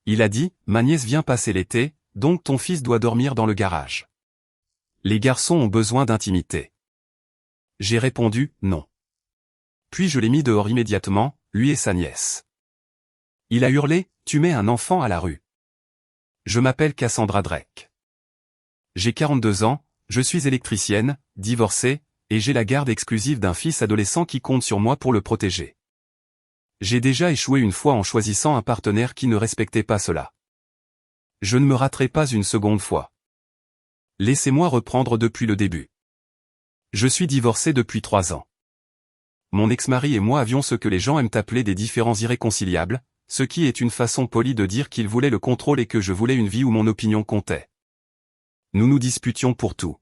Il a dit, ma nièce vient passer l'été, donc ton fils doit dormir dans le garage. Les garçons ont besoin d'intimité. J'ai répondu, non. Puis je l'ai mis dehors immédiatement, lui et sa nièce. Il a hurlé, tu mets un enfant à la rue. Je m'appelle Cassandra Drake. J'ai 42 ans, je suis électricienne, divorcée, et j'ai la garde exclusive d'un fils adolescent qui compte sur moi pour le protéger. J'ai déjà échoué une fois en choisissant un partenaire qui ne respectait pas cela. Je ne me raterai pas une seconde fois. Laissez-moi reprendre depuis le début. Je suis divorcé depuis 3 ans. Mon ex-mari et moi avions ce que les gens aiment appeler des différends irréconciliables, ce qui est une façon polie de dire qu'il voulait le contrôle et que je voulais une vie où mon opinion comptait. Nous nous disputions pour tout.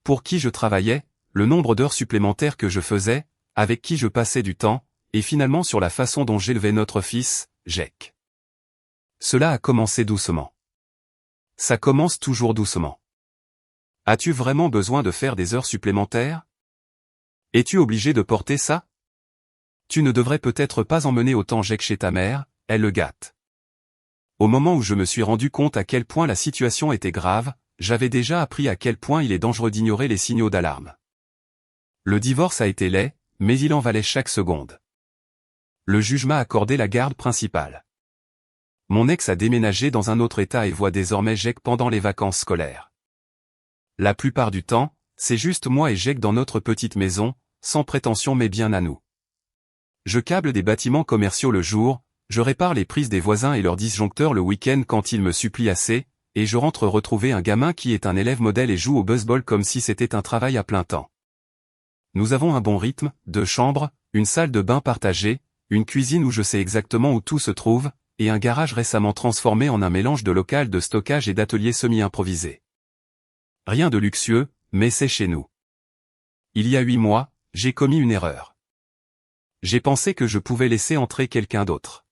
Pour qui je travaillais, le nombre d'heures supplémentaires que je faisais, avec qui je passais du temps, et finalement sur la façon dont j'élevais notre fils, Jake. Cela a commencé doucement. Ça commence toujours doucement. As-tu vraiment besoin de faire des heures supplémentaires? Es-tu obligé de porter ça? Tu ne devrais peut-être pas emmener autant Jake chez ta mère, elle le gâte. Au moment où je me suis rendu compte à quel point la situation était grave, j'avais déjà appris à quel point il est dangereux d'ignorer les signaux d'alarme. Le divorce a été laid, mais il en valait chaque seconde. Le juge m'a accordé la garde principale. Mon ex a déménagé dans un autre état et voit désormais Jake pendant les vacances scolaires. La plupart du temps, c'est juste moi et Jake dans notre petite maison, sans prétention mais bien à nous. Je câble des bâtiments commerciaux le jour, je répare les prises des voisins et leurs disjoncteurs le week-end quand ils me supplient assez, et je rentre retrouver un gamin qui est un élève modèle et joue au baseball comme si c'était un travail à plein temps. Nous avons un bon rythme, 2 chambres, une salle de bain partagée, une cuisine où je sais exactement où tout se trouve, et un garage récemment transformé en un mélange de local de stockage et d'atelier semi-improvisé. Rien de luxueux, mais c'est chez nous. Il y a 8 mois, j'ai commis une erreur. J'ai pensé que je pouvais laisser entrer quelqu'un d'autre.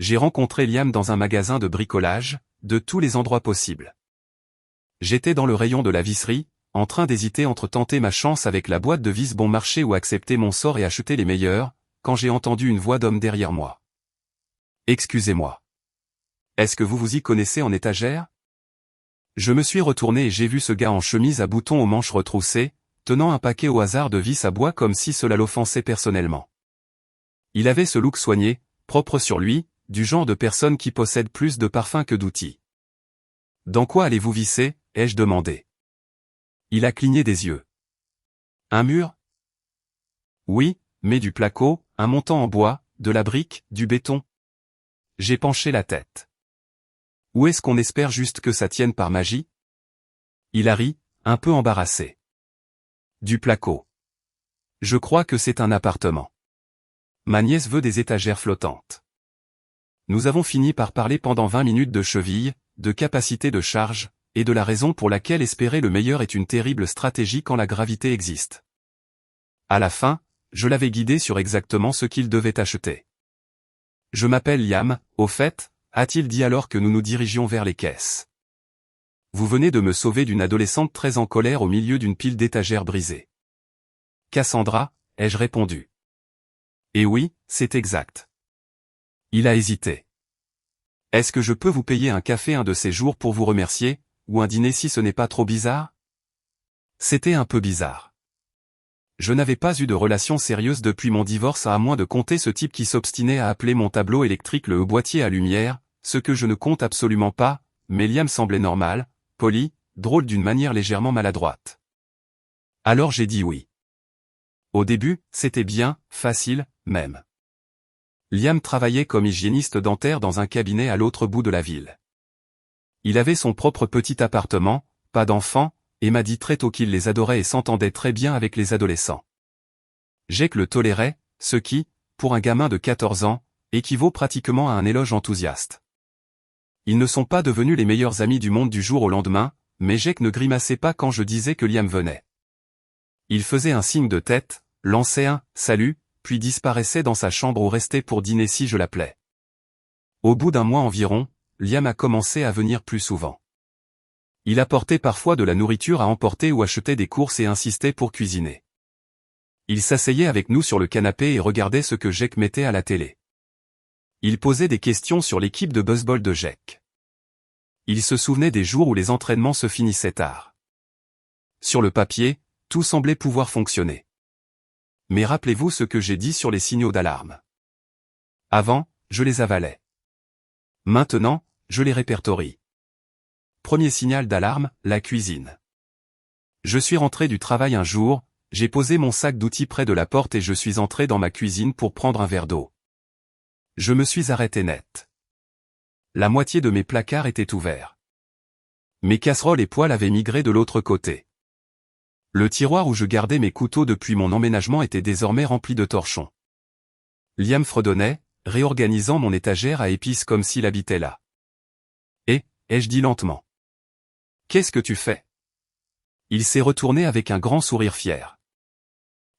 J'ai rencontré Liam dans un magasin de bricolage, de tous les endroits possibles. J'étais dans le rayon de la visserie, en train d'hésiter entre tenter ma chance avec la boîte de vis bon marché ou accepter mon sort et acheter les meilleurs, quand j'ai entendu une voix d'homme derrière moi. Excusez-moi. Est-ce que vous vous y connaissez en étagère? Je me suis retourné et j'ai vu ce gars en chemise à boutons aux manches retroussées, tenant un paquet au hasard de vis à bois comme si cela l'offensait personnellement. Il avait ce look soigné, propre sur lui, du genre de personne qui possède plus de parfums que d'outils. Dans quoi allez-vous visser? Ai-je demandé. Il a cligné des yeux. Un mur? Oui, mais du placo, un montant en bois, de la brique, du béton. J'ai penché la tête. Où est-ce qu'on espère juste que ça tienne par magie? Il a ri, un peu embarrassé. Du placo. Je crois que c'est un appartement. Ma nièce veut des étagères flottantes. Nous avons fini par parler pendant 20 minutes de chevilles, de capacité de charge, et de la raison pour laquelle espérer le meilleur est une terrible stratégie quand la gravité existe. À la fin, je l'avais guidé sur exactement ce qu'il devait acheter. Je m'appelle Liam, au fait, a-t-il dit alors que nous nous dirigions vers les caisses. Vous venez de me sauver d'une adolescente très en colère au milieu d'une pile d'étagères brisées. Cassandra, ai-je répondu. Eh oui, c'est exact. Il a hésité. Est-ce que je peux vous payer un café un de ces jours pour vous remercier, ou un dîner si ce n'est pas trop bizarre? C'était un peu bizarre. Je n'avais pas eu de relation sérieuse depuis mon divorce à moins de compter ce type qui s'obstinait à appeler mon tableau électrique le boîtier à lumière, ce que je ne compte absolument pas, mais Liam semblait normal, poli, drôle d'une manière légèrement maladroite. Alors j'ai dit oui. Au début, c'était bien, facile, même. Liam travaillait comme hygiéniste dentaire dans un cabinet à l'autre bout de la ville. Il avait son propre petit appartement, pas d'enfants, et m'a dit très tôt qu'il les adorait et s'entendait très bien avec les adolescents. Jake le tolérait, ce qui, pour un gamin de 14 ans, équivaut pratiquement à un éloge enthousiaste. Ils ne sont pas devenus les meilleurs amis du monde du jour au lendemain, mais Jake ne grimaçait pas quand je disais que Liam venait. Il faisait un signe de tête, lançait un « salut », puis disparaissait dans sa chambre ou restait pour dîner si je l'appelais. Au bout d'un mois environ, Liam a commencé à venir plus souvent. Il apportait parfois de la nourriture à emporter ou achetait des courses et insistait pour cuisiner. Il s'asseyait avec nous sur le canapé et regardait ce que Jake mettait à la télé. Il posait des questions sur l'équipe de baseball de Jake. Il se souvenait des jours où les entraînements se finissaient tard. Sur le papier, tout semblait pouvoir fonctionner. Mais rappelez-vous ce que j'ai dit sur les signaux d'alarme. Avant, je les avalais. Maintenant, je les répertorie. Premier signal d'alarme, la cuisine. Je suis rentré du travail un jour, j'ai posé mon sac d'outils près de la porte et je suis entré dans ma cuisine pour prendre un verre d'eau. Je me suis arrêté net. La moitié de mes placards étaient ouverts. Mes casseroles et poêles avaient migré de l'autre côté. Le tiroir où je gardais mes couteaux depuis mon emménagement était désormais rempli de torchons. Liam fredonnait, réorganisant mon étagère à épices comme s'il habitait là. Ai-je dit lentement. Qu'est-ce que tu fais? Il s'est retourné avec un grand sourire fier.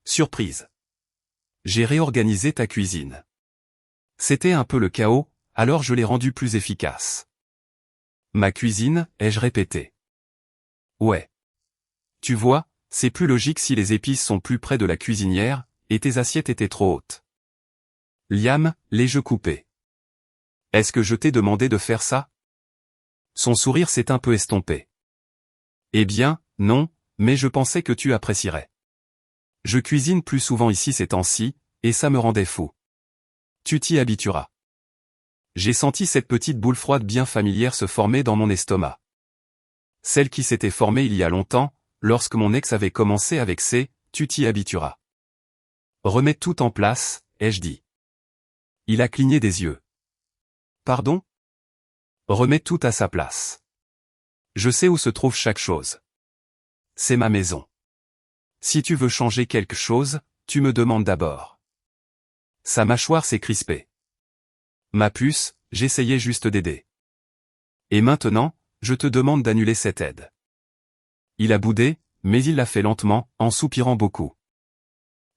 Surprise. J'ai réorganisé ta cuisine. C'était un peu le chaos, alors je l'ai rendue plus efficace. Ma cuisine, ai-je répété. Ouais. Tu vois, c'est plus logique si les épices sont plus près de la cuisinière, et tes assiettes étaient trop hautes. Liam, les jeux coupés. Est-ce que je t'ai demandé de faire ça? Son sourire s'est un peu estompé. Eh bien, non, mais je pensais que tu apprécierais. Je cuisine plus souvent ici ces temps-ci, et ça me rendait fou. Tu t'y habitueras. J'ai senti cette petite boule froide bien familière se former dans mon estomac. Celle qui s'était formée il y a longtemps, lorsque mon ex avait commencé avec ses « tu t'y habitueras ». Remets tout en place, ai-je dit. Il a cligné des yeux. Pardon? Remets tout à sa place. Je sais où se trouve chaque chose. C'est ma maison. Si tu veux changer quelque chose, tu me demandes d'abord. Sa mâchoire s'est crispée. Ma puce, j'essayais juste d'aider. Et maintenant, je te demande d'annuler cette aide. Il a boudé, mais il l'a fait lentement, en soupirant beaucoup.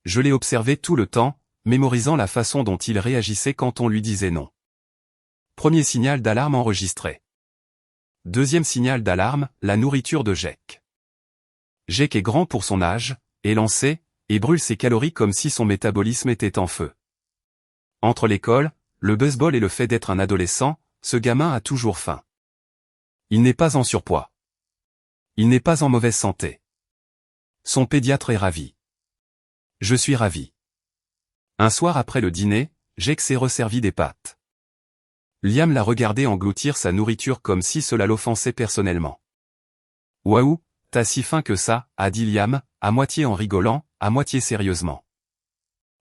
Je l'ai observé tout le temps, mémorisant la façon dont il réagissait quand on lui disait non. Premier signal d'alarme enregistré. Deuxième signal d'alarme, la nourriture de Jake. Jake est grand pour son âge, élancé, et brûle ses calories comme si son métabolisme était en feu. Entre l'école, le baseball et le fait d'être un adolescent, ce gamin a toujours faim. Il n'est pas en surpoids. Il n'est pas en mauvaise santé. Son pédiatre est ravi. Je suis ravi. Un soir après le dîner, Jake s'est resservi des pâtes. Liam l'a regardé engloutir sa nourriture comme si cela l'offensait personnellement. Waouh, t'as si faim que ça, a dit Liam, à moitié en rigolant, à moitié sérieusement.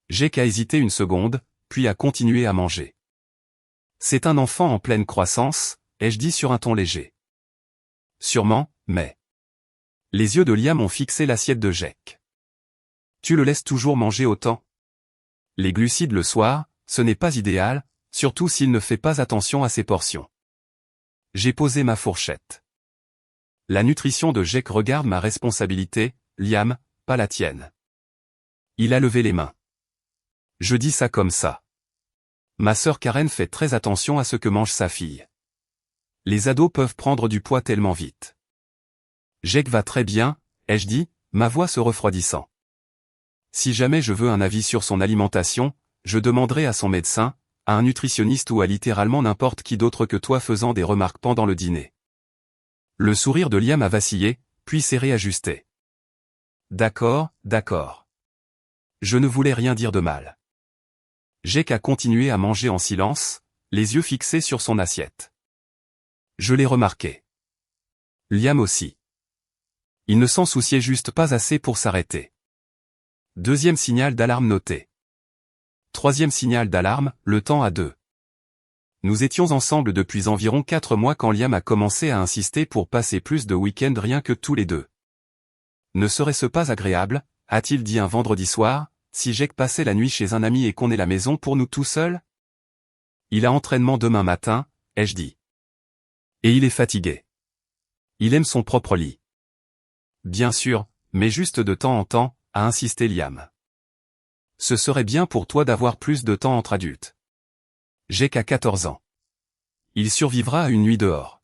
Jake a hésité une seconde, puis a continué à manger. C'est un enfant en pleine croissance, ai-je dit sur un ton léger. Sûrement, mais... Les yeux de Liam ont fixé l'assiette de Jake. Tu le laisses toujours manger autant? Les glucides le soir, ce n'est pas idéal, surtout s'il ne fait pas attention à ses portions. J'ai posé ma fourchette. La nutrition de Jake regarde ma responsabilité, Liam, pas la tienne. Il a levé les mains. Je dis ça comme ça. Ma sœur Karen fait très attention à ce que mange sa fille. Les ados peuvent prendre du poids tellement vite. Jake va très bien, ai-je dit, ma voix se refroidissant. Si jamais je veux un avis sur son alimentation, je demanderai à son médecin, à un nutritionniste ou à littéralement n'importe qui d'autre que toi faisant des remarques pendant le dîner. Le sourire de Liam a vacillé, puis s'est réajusté. D'accord, d'accord. Je ne voulais rien dire de mal. Jake a continué à manger en silence, les yeux fixés sur son assiette. Je l'ai remarqué. Liam aussi. Il ne s'en souciait juste pas assez pour s'arrêter. Deuxième signal d'alarme noté. Troisième signal d'alarme, le temps à deux. Nous étions ensemble depuis environ 4 mois quand Liam a commencé à insister pour passer plus de week-ends rien que tous les deux. Ne serait-ce pas agréable, a-t-il dit un vendredi soir, si Jake passait la nuit chez un ami et qu'on ait la maison pour nous tout seuls? Il a entraînement demain matin, ai-je dit. Et il est fatigué. Il aime son propre lit. Bien sûr, mais juste de temps en temps, a insisté Liam. Ce serait bien pour toi d'avoir plus de temps entre adultes. Jake a 14 ans. Il survivra à une nuit dehors.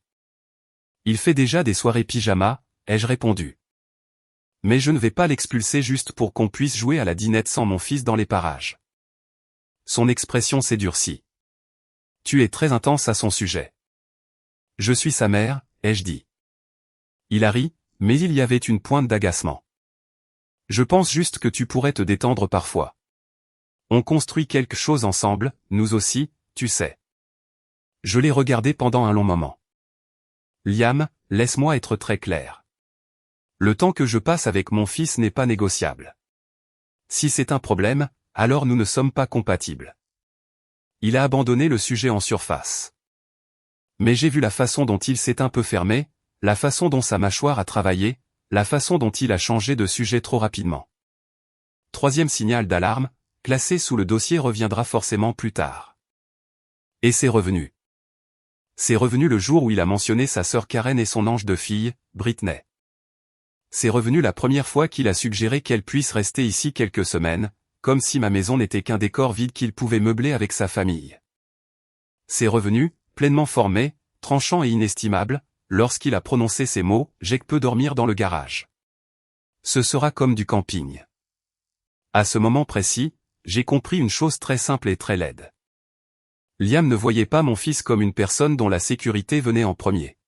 Il fait déjà des soirées pyjama, ai-je répondu. Mais je ne vais pas l'expulser juste pour qu'on puisse jouer à la dinette sans mon fils dans les parages. Son expression s'est durcie. Tu es très intense à son sujet. Je suis sa mère, ai-je dit. Il a ri, mais il y avait une pointe d'agacement. Je pense juste que tu pourrais te détendre parfois. On construit quelque chose ensemble, nous aussi, tu sais. Je l'ai regardé pendant un long moment. Liam, laisse-moi être très clair. Le temps que je passe avec mon fils n'est pas négociable. Si c'est un problème, alors nous ne sommes pas compatibles. Il a abandonné le sujet en surface. Mais j'ai vu la façon dont il s'est un peu fermé, la façon dont sa mâchoire a travaillé, la façon dont il a changé de sujet trop rapidement. Troisième signal d'alarme, classé sous le dossier reviendra forcément plus tard. Et c'est revenu. C'est revenu le jour où il a mentionné sa sœur Karen et son ange de fille, Britney. C'est revenu la première fois qu'il a suggéré qu'elle puisse rester ici quelques semaines, comme si ma maison n'était qu'un décor vide qu'il pouvait meubler avec sa famille. C'est revenu, pleinement formé, tranchant et inestimable, lorsqu'il a prononcé ces mots, « J'ai que peux dormir dans le garage. Ce sera comme du camping. » À ce moment précis, j'ai compris une chose très simple et très laide. Liam ne voyait pas mon fils comme une personne dont la sécurité venait en premier.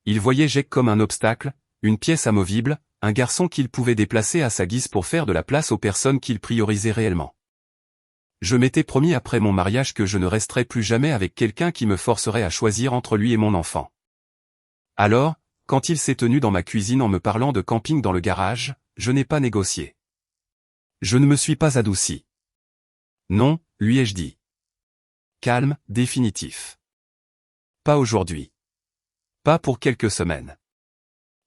Il voyait Jake comme un obstacle, une pièce amovible, un garçon qu'il pouvait déplacer à sa guise pour faire de la place aux personnes qu'il priorisait réellement. Je m'étais promis après mon mariage que je ne resterais plus jamais avec quelqu'un qui me forcerait à choisir entre lui et mon enfant. Alors, quand il s'est tenu dans ma cuisine en me parlant de camping dans le garage, je n'ai pas négocié. Je ne me suis pas adouci. Non, lui ai-je dit. Calme, définitif. Pas aujourd'hui. Pas pour quelques semaines.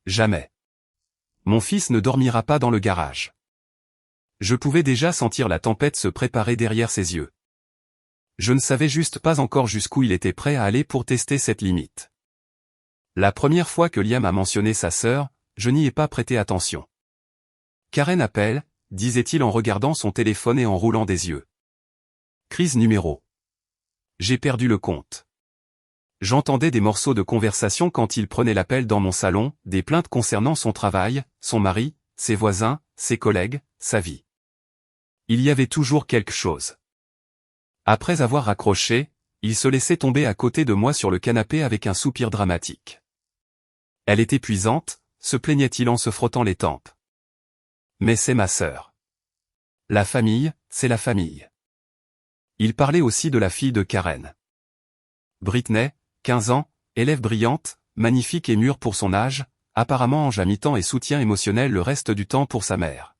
Jamais. Mon fils ne dormira pas dans le garage. Je pouvais déjà sentir la tempête se préparer derrière ses yeux. Je ne savais juste pas encore jusqu'où il était prêt à aller pour tester cette limite. La première fois que Liam a mentionné sa sœur, je n'y ai pas prêté attention. Karen appelle, disait-il en regardant son téléphone et en roulant des yeux. Crise numéro. J'ai perdu le compte. J'entendais des morceaux de conversation quand il prenait l'appel dans mon salon, des plaintes concernant son travail, son mari, ses voisins, ses collègues, sa vie. Il y avait toujours quelque chose. Après avoir raccroché, il se laissait tomber à côté de moi sur le canapé avec un soupir dramatique. Elle est épuisante, se plaignait-il en se frottant les tempes. Mais c'est ma sœur. La famille, c'est la famille. Il parlait aussi de la fille de Karen. Britney, 15 ans, élève brillante, magnifique et mûre pour son âge, apparemment ange à mi-temps et soutien émotionnel le reste du temps pour sa mère.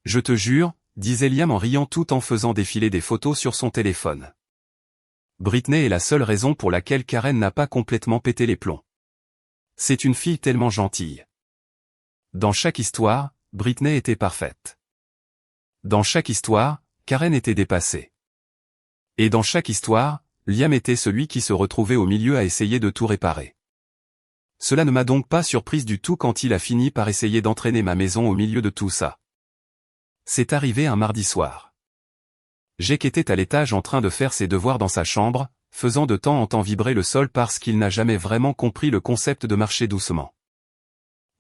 Je te jure, disait Liam en riant tout en faisant défiler des photos sur son téléphone. Britney est la seule raison pour laquelle Karen n'a pas complètement pété les plombs. C'est une fille tellement gentille. Dans chaque histoire, Britney était parfaite. Dans chaque histoire, Karen était dépassée. Et dans chaque histoire, Liam était celui qui se retrouvait au milieu à essayer de tout réparer. Cela ne m'a donc pas surprise du tout quand il a fini par essayer d'entraîner ma maison au milieu de tout ça. C'est arrivé un mardi soir. Jake était à l'étage en train de faire ses devoirs dans sa chambre, faisant de temps en temps vibrer le sol parce qu'il n'a jamais vraiment compris le concept de marcher doucement.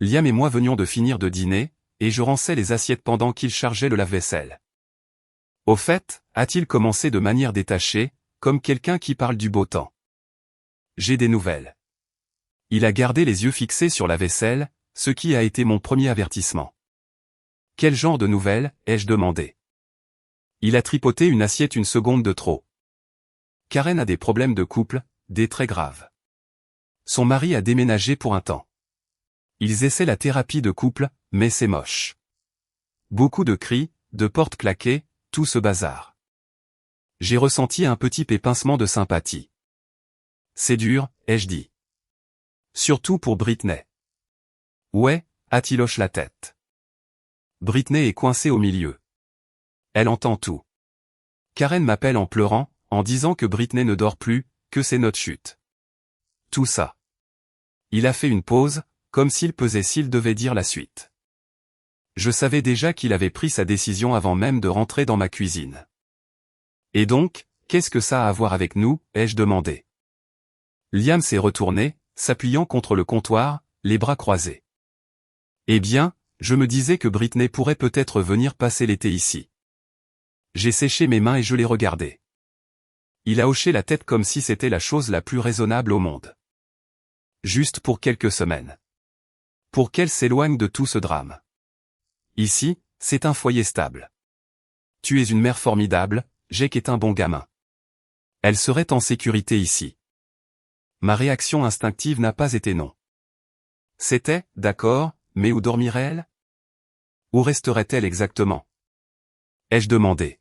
Liam et moi venions de finir de dîner, et je rançais les assiettes pendant qu'il chargeait le lave-vaisselle. Au fait, a-t-il commencé de manière détachée, comme quelqu'un qui parle du beau temps. J'ai des nouvelles. Il a gardé les yeux fixés sur la vaisselle, ce qui a été mon premier avertissement. Quel genre de nouvelles, ai-je demandé. Il a tripoté une assiette une seconde de trop. Karen a des problèmes de couple, des très graves. Son mari a déménagé pour un temps. Ils essaient la thérapie de couple, mais c'est moche. Beaucoup de cris, de portes claquées, tout ce bazar. J'ai ressenti un petit pincement de sympathie. C'est dur, ai-je dit. Surtout pour Britney. Ouais, a-t-il hoché la tête. Britney est coincée au milieu. Elle entend tout. Karen m'appelle en pleurant, en disant que Britney ne dort plus, que c'est notre chute. Tout ça. Il a fait une pause, comme s'il pesait s'il devait dire la suite. Je savais déjà qu'il avait pris sa décision avant même de rentrer dans ma cuisine. Et donc, qu'est-ce que ça a à voir avec nous, ai-je demandé. Liam s'est retourné, s'appuyant contre le comptoir, les bras croisés. Eh bien, je me disais que Britney pourrait peut-être venir passer l'été ici. J'ai séché mes mains et je l'ai regardé. Il a hoché la tête comme si c'était la chose la plus raisonnable au monde. Juste pour quelques semaines. Pour qu'elle s'éloigne de tout ce drame. Ici, c'est un foyer stable. Tu es une mère formidable, Jake est un bon gamin. Elle serait en sécurité ici. Ma réaction instinctive n'a pas été non. C'était, d'accord, mais où dormirait-elle? Où resterait-elle exactement? Ai-je demandé.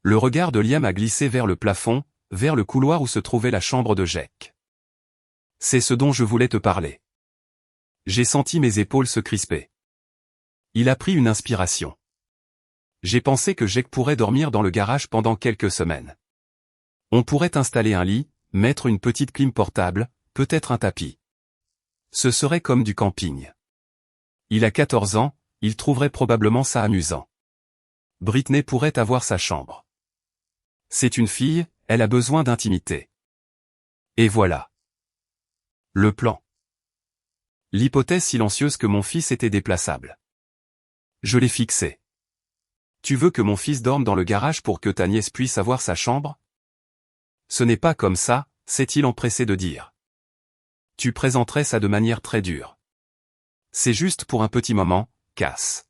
Le regard de Liam a glissé vers le plafond, vers le couloir où se trouvait la chambre de Jake. C'est ce dont je voulais te parler. J'ai senti mes épaules se crisper. Il a pris une inspiration. J'ai pensé que Jake pourrait dormir dans le garage pendant quelques semaines. On pourrait installer un lit, mettre une petite clim portable, peut-être un tapis. Ce serait comme du camping. Il a 14 ans, il trouverait probablement ça amusant. Britney pourrait avoir sa chambre. C'est une fille, elle a besoin d'intimité. Et voilà. Le plan. L'hypothèse silencieuse que mon fils était déplaçable. Je l'ai fixé. Tu veux que mon fils dorme dans le garage pour que ta nièce puisse avoir sa chambre? Ce n'est pas comme ça, s'est-il empressé de dire. Tu présenterais ça de manière très dure. C'est juste pour un petit moment, Cass.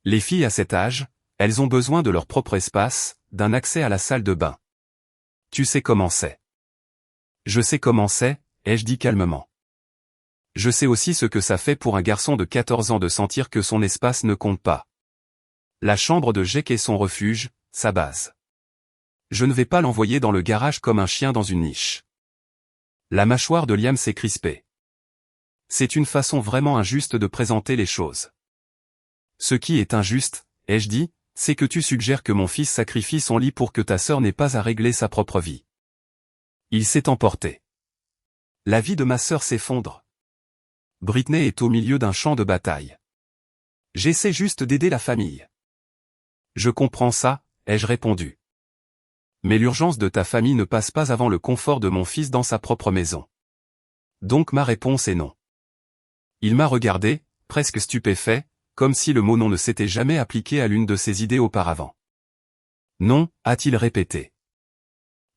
Les filles à cet âge, elles ont besoin de leur propre espace, d'un accès à la salle de bain. Tu sais comment c'est. Je sais comment c'est, ai-je dit calmement. Je sais aussi ce que ça fait pour un garçon de 14 ans de sentir que son espace ne compte pas. La chambre de Jake est son refuge, sa base. Je ne vais pas l'envoyer dans le garage comme un chien dans une niche. La mâchoire de Liam s'est crispée. C'est une façon vraiment injuste de présenter les choses. Ce qui est injuste, ai-je dit, c'est que tu suggères que mon fils sacrifie son lit pour que ta sœur n'ait pas à régler sa propre vie. Il s'est emporté. La vie de ma sœur s'effondre. Britney est au milieu d'un champ de bataille. J'essaie juste d'aider la famille. Je comprends ça, ai-je répondu. Mais l'urgence de ta famille ne passe pas avant le confort de mon fils dans sa propre maison. Donc ma réponse est non. Il m'a regardé, presque stupéfait, comme si le mot non ne s'était jamais appliqué à l'une de ses idées auparavant. Non, a-t-il répété.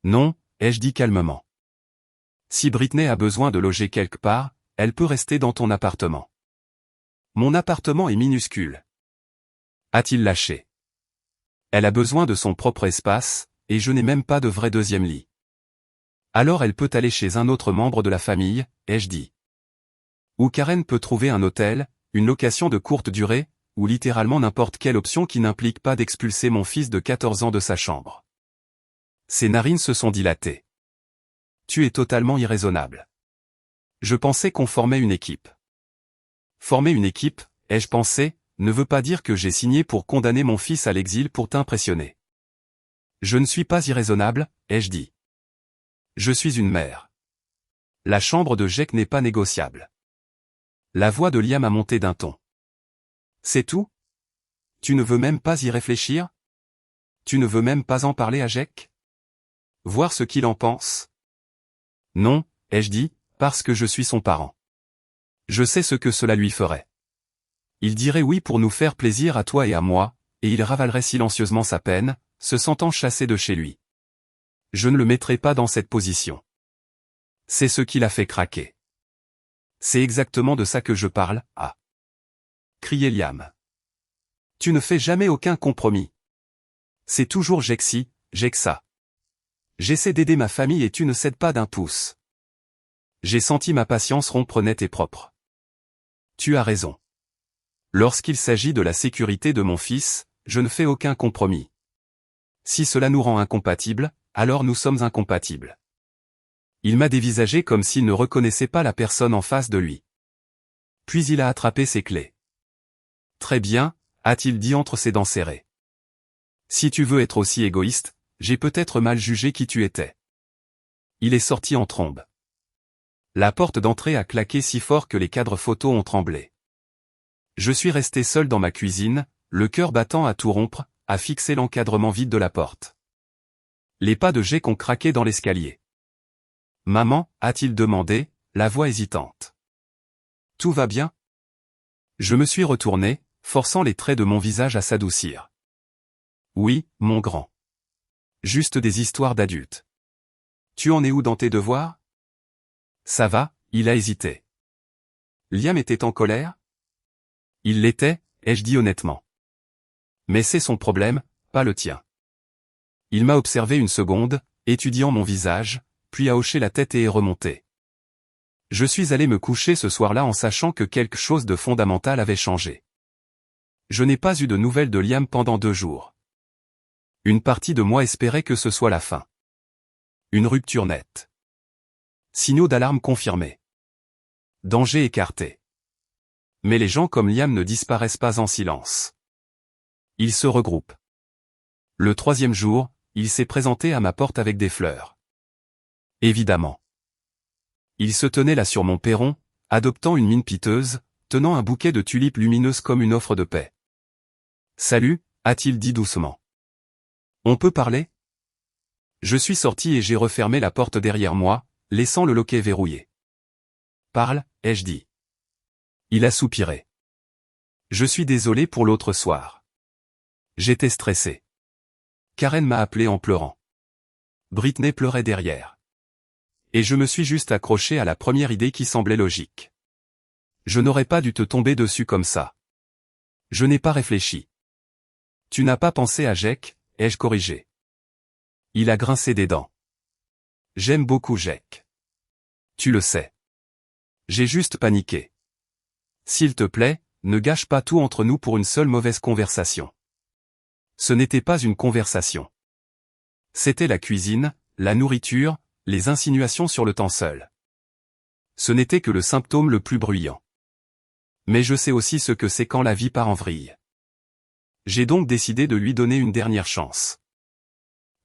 Non, ai-je dit calmement. Si Britney a besoin de loger quelque part, elle peut rester dans ton appartement. Mon appartement est minuscule. A-t-il lâché. Elle a besoin de son propre espace, et je n'ai même pas de vrai deuxième lit. Alors elle peut aller chez un autre membre de la famille, ai-je dit. Ou Karen peut trouver un hôtel, une location de courte durée, ou littéralement n'importe quelle option qui n'implique pas d'expulser mon fils de 14 ans de sa chambre. Ses narines se sont dilatées. Tu es totalement irraisonnable. Je pensais qu'on formait une équipe. Former une équipe, ai-je pensé, ne veut pas dire que j'ai signé pour condamner mon fils à l'exil pour t'impressionner. Je ne suis pas irraisonnable, ai-je dit. Je suis une mère. La chambre de Jake n'est pas négociable. La voix de Liam a monté d'un ton. C'est tout? Tu ne veux même pas y réfléchir? Tu ne veux même pas en parler à Jake? Voir ce qu'il en pense? Non, ai-je dit, parce que je suis son parent. Je sais ce que cela lui ferait. Il dirait oui pour nous faire plaisir à toi et à moi, et il ravalerait silencieusement sa peine, se sentant chassé de chez lui. Je ne le mettrai pas dans cette position. C'est ce qui l'a fait craquer. C'est exactement de ça que je parle, ah. Criait Liam. Tu ne fais jamais aucun compromis. C'est toujours Jake ci, Jake ça. J'essaie d'aider ma famille et tu ne cèdes pas d'un pouce. J'ai senti ma patience rompre nette et propre. Tu as raison. Lorsqu'il s'agit de la sécurité de mon fils, je ne fais aucun compromis. Si cela nous rend incompatibles, alors nous sommes incompatibles. Il m'a dévisagé comme s'il ne reconnaissait pas la personne en face de lui. Puis il a attrapé ses clés. Très bien, a-t-il dit entre ses dents serrées. Si tu veux être aussi égoïste, j'ai peut-être mal jugé qui tu étais. Il est sorti en trombe. La porte d'entrée a claqué si fort que les cadres photos ont tremblé. Je suis resté seul dans ma cuisine, le cœur battant à tout rompre, à fixer l'encadrement vide de la porte. Les pas de Jake ont craqué dans l'escalier. Maman, a-t-il demandé, la voix hésitante. Tout va bien? Je me suis retourné, forçant les traits de mon visage à s'adoucir. Oui, mon grand. Juste des histoires d'adultes. Tu en es où dans tes devoirs? Ça va, il a hésité. Liam était en colère? Il l'était, ai-je dit honnêtement. Mais c'est son problème, pas le tien. Il m'a observé une seconde, étudiant mon visage, puis a hoché la tête et est remonté. Je suis allé me coucher ce soir-là en sachant que quelque chose de fondamental avait changé. Je n'ai pas eu de nouvelles de Liam pendant 2 jours. Une partie de moi espérait que ce soit la fin. Une rupture nette. Signaux d'alarme confirmés. Danger écarté. Mais les gens comme Liam ne disparaissent pas en silence. Ils se regroupent. Le 3e jour, il s'est présenté à ma porte avec des fleurs. Évidemment. Il se tenait là sur mon perron, adoptant une mine piteuse, tenant un bouquet de tulipes lumineuses comme une offre de paix. « Salut », a-t-il dit doucement. « On peut parler ?» Je suis sorti et j'ai refermé la porte derrière moi, laissant le loquet verrouillé. « Parle », ai-je dit. Il a soupiré. « Je suis désolé pour l'autre soir. J'étais stressé. Karen m'a appelé en pleurant. Britney pleurait derrière. Et je me suis juste accroché à la première idée qui semblait logique. Je n'aurais pas dû te tomber dessus comme ça. Je n'ai pas réfléchi. Tu n'as pas pensé à Jake, ai-je corrigé. Il a grincé des dents. J'aime beaucoup Jake. Tu le sais. J'ai juste paniqué. S'il te plaît, ne gâche pas tout entre nous pour une seule mauvaise conversation. Ce n'était pas une conversation. C'était la cuisine, la nourriture, les insinuations sur le temps seul. Ce n'était que le symptôme le plus bruyant. Mais je sais aussi ce que c'est quand la vie part en vrille. J'ai donc décidé de lui donner une dernière chance.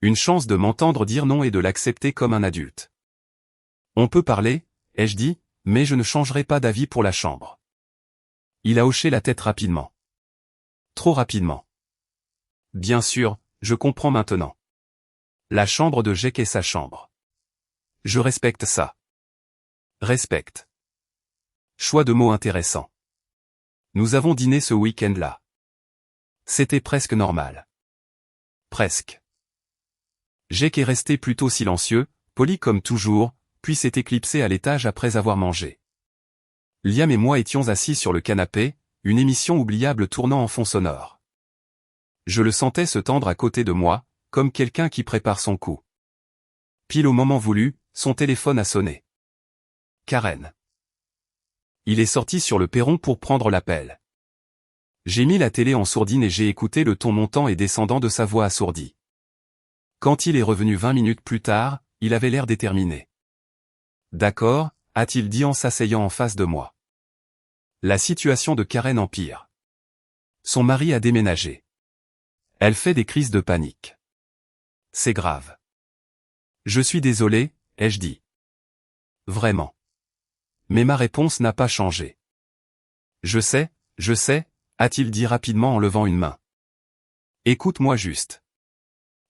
Une chance de m'entendre dire non et de l'accepter comme un adulte. On peut parler, ai-je dit, mais je ne changerai pas d'avis pour la chambre. Il a hoché la tête rapidement. Trop rapidement. Bien sûr, je comprends maintenant. La chambre de Jake est sa chambre. Je respecte ça. Respecte. Choix de mots intéressant. Nous avons dîné ce week-end-là. C'était presque normal. Presque. Jake est resté plutôt silencieux, poli comme toujours, puis s'est éclipsé à l'étage après avoir mangé. Liam et moi étions assis sur le canapé, une émission oubliable tournant en fond sonore. Je le sentais se tendre à côté de moi, comme quelqu'un qui prépare son coup. Pile au moment voulu, son téléphone a sonné. Karen. Il est sorti sur le perron pour prendre l'appel. J'ai mis la télé en sourdine et j'ai écouté le ton montant et descendant de sa voix assourdie. Quand il est revenu 20 minutes plus tard, il avait l'air déterminé. D'accord, a-t-il dit en s'asseyant en face de moi. La situation de Karen empire. Son mari a déménagé. Elle fait des crises de panique. C'est grave. Je suis désolé, ai-je dit. Vraiment. Mais ma réponse n'a pas changé. Je sais, a-t-il dit rapidement en levant une main. Écoute-moi juste.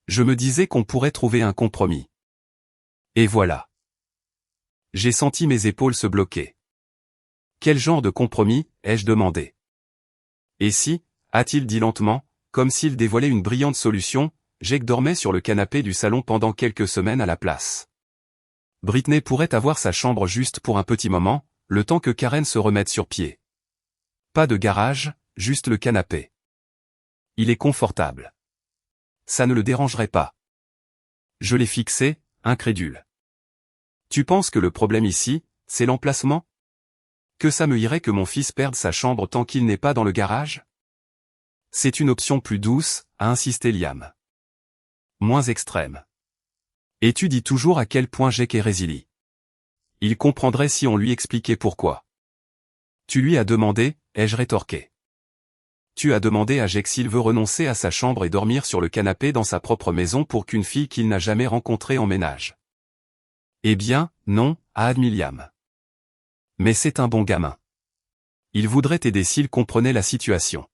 Je me disais qu'on pourrait trouver un compromis. Et voilà. J'ai senti mes épaules se bloquer. Quel genre de compromis, ai-je demandé. Et si, a-t-il dit lentement, comme s'il dévoilait une brillante solution, Jake dormait sur le canapé du salon pendant quelques semaines à la place. Britney pourrait avoir sa chambre juste pour un petit moment, le temps que Karen se remette sur pied. Pas de garage, juste le canapé. Il est confortable. Ça ne le dérangerait pas. Je l'ai fixé, incrédule. Tu penses que le problème ici, c'est l'emplacement? Que ça me irait que mon fils perde sa chambre tant qu'il n'est pas dans le garage? C'est une option plus douce, a insisté Liam. Moins extrême. Et tu dis toujours à quel point Jake est résilient. Il comprendrait si on lui expliquait pourquoi. Tu lui as demandé, ai-je rétorqué. Tu as demandé à Jake s'il veut renoncer à sa chambre et dormir sur le canapé dans sa propre maison pour qu'une fille qu'il n'a jamais rencontrée emménage. Eh bien, non, a admis Liam. Mais c'est un bon gamin. Il voudrait t'aider s'il comprenait la situation.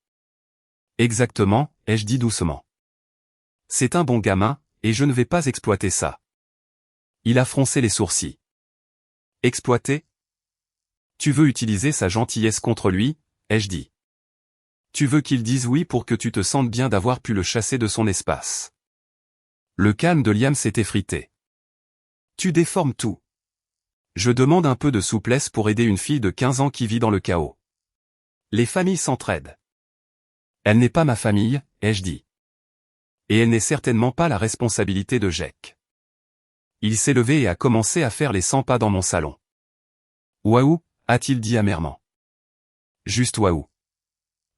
Exactement, ai-je dit doucement. C'est un bon gamin, et je ne vais pas exploiter ça. Il a froncé les sourcils. Exploiter? Tu veux utiliser sa gentillesse contre lui, ai-je dit. Tu veux qu'il dise oui pour que tu te sentes bien d'avoir pu le chasser de son espace. Le calme de Liam s'est effrité. Tu déformes tout. Je demande un peu de souplesse pour aider une fille de 15 ans qui vit dans le chaos. Les familles s'entraident. Elle n'est pas ma famille, ai-je dit. Et elle n'est certainement pas la responsabilité de Jake. Il s'est levé et a commencé à faire les 100 pas dans mon salon. Waouh, a-t-il dit amèrement. Juste waouh.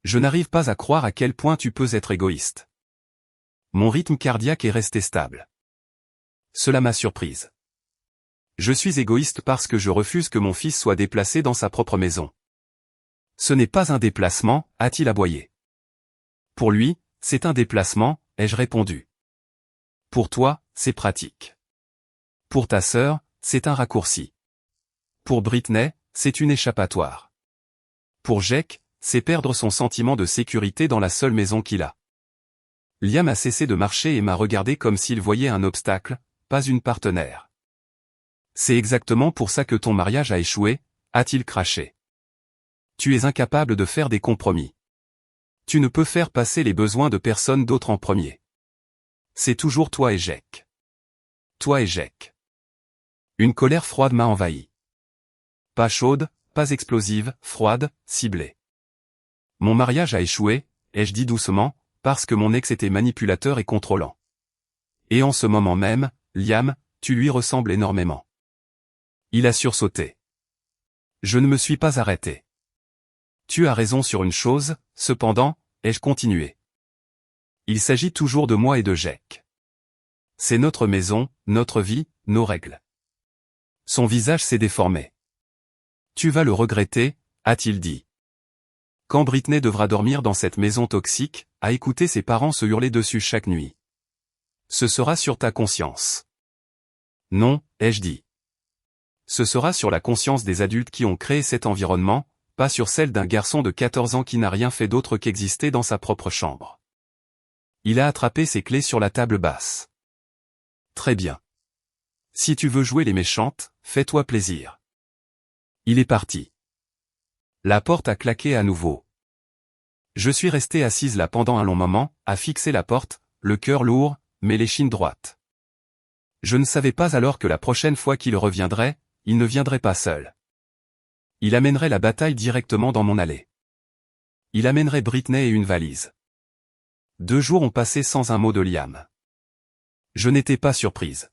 Je n'arrive pas à croire à quel point tu peux être égoïste. Mon rythme cardiaque est resté stable. Cela m'a surprise. Je suis égoïste parce que je refuse que mon fils soit déplacé dans sa propre maison. Ce n'est pas un déplacement, a-t-il aboyé. Pour lui, c'est un déplacement, ai-je répondu. Pour toi, c'est pratique. Pour ta sœur, c'est un raccourci. Pour Britney, c'est une échappatoire. Pour Jake, c'est perdre son sentiment de sécurité dans la seule maison qu'il a. Liam a cessé de marcher et m'a regardé comme s'il voyait un obstacle, pas une partenaire. C'est exactement pour ça que ton mariage a échoué, a-t-il craché. Tu es incapable de faire des compromis. Tu ne peux faire passer les besoins de personne d'autre en premier. C'est toujours toi et Jake. Toi et Jake. Une colère froide m'a envahi. Pas chaude, pas explosive, froide, ciblée. Mon mariage a échoué, ai-je dit doucement, parce que mon ex était manipulateur et contrôlant. Et en ce moment même, Liam, tu lui ressembles énormément. Il a sursauté. Je ne me suis pas arrêté. Tu as raison sur une chose, cependant, ai-je continué. Il s'agit toujours de moi et de Jake. C'est notre maison, notre vie, nos règles. Son visage s'est déformé. Tu vas le regretter, a-t-il dit. Quand Britney devra dormir dans cette maison toxique, à écouter ses parents se hurler dessus chaque nuit. Ce sera sur ta conscience. Non, ai-je dit. Ce sera sur la conscience des adultes qui ont créé cet environnement, pas sur celle d'un garçon de 14 ans qui n'a rien fait d'autre qu'exister dans sa propre chambre. Il a attrapé ses clés sur la table basse. Très bien. Si tu veux jouer les méchantes, fais-toi plaisir. Il est parti. La porte a claqué à nouveau. Je suis restée assise là pendant un long moment, à fixer la porte, le cœur lourd, mais l'échine droite. Je ne savais pas alors que la prochaine fois qu'il reviendrait, il ne viendrait pas seul. Il amènerait la bataille directement dans mon allée. Il amènerait Britney et une valise. 2 jours ont passé sans un mot de Liam. Je n'étais pas surprise.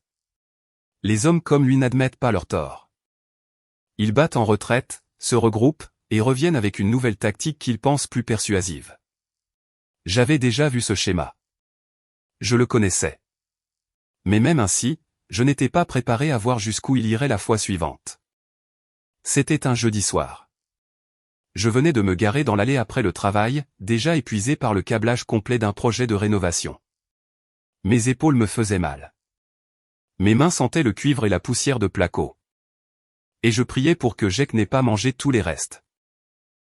Les hommes comme lui n'admettent pas leur tort. Ils battent en retraite, se regroupent, et reviennent avec une nouvelle tactique qu'ils pensent plus persuasive. J'avais déjà vu ce schéma. Je le connaissais. Mais même ainsi, je n'étais pas préparé à voir jusqu'où il irait la fois suivante. C'était un jeudi soir. Je venais de me garer dans l'allée après le travail, déjà épuisé par le câblage complet d'un projet de rénovation. Mes épaules me faisaient mal. Mes mains sentaient le cuivre et la poussière de placo. Et je priais pour que Jake n'ait pas mangé tous les restes.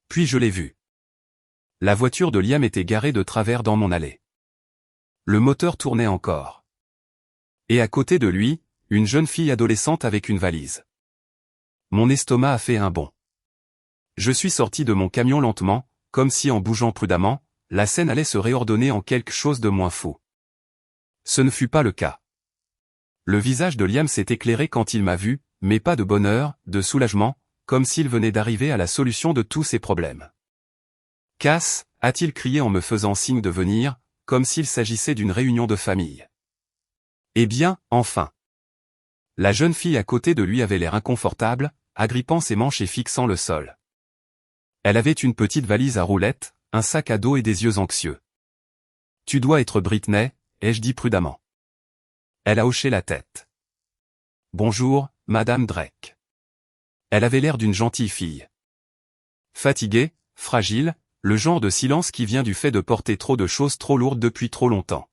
Puis je l'ai vu. La voiture de Liam était garée de travers dans mon allée. Le moteur tournait encore. Et à côté de lui, une jeune fille adolescente avec une valise. Mon estomac a fait un bond. Je suis sorti de mon camion lentement, comme si en bougeant prudemment, la scène allait se réordonner en quelque chose de moins fou. Ce ne fut pas le cas. Le visage de Liam s'est éclairé quand il m'a vu, mais pas de bonheur, de soulagement, comme s'il venait d'arriver à la solution de tous ses problèmes. Cass, a-t-il crié en me faisant signe de venir, comme s'il s'agissait d'une réunion de famille. Eh bien, enfin. La jeune fille à côté de lui avait l'air inconfortable, agrippant ses manches et fixant le sol. Elle avait une petite valise à roulettes, un sac à dos et des yeux anxieux. Tu dois être Britney, ai-je dit prudemment. Elle a hoché la tête. Bonjour, Madame Drake. Elle avait l'air d'une gentille fille. Fatiguée, fragile, le genre de silence qui vient du fait de porter trop de choses trop lourdes depuis trop longtemps.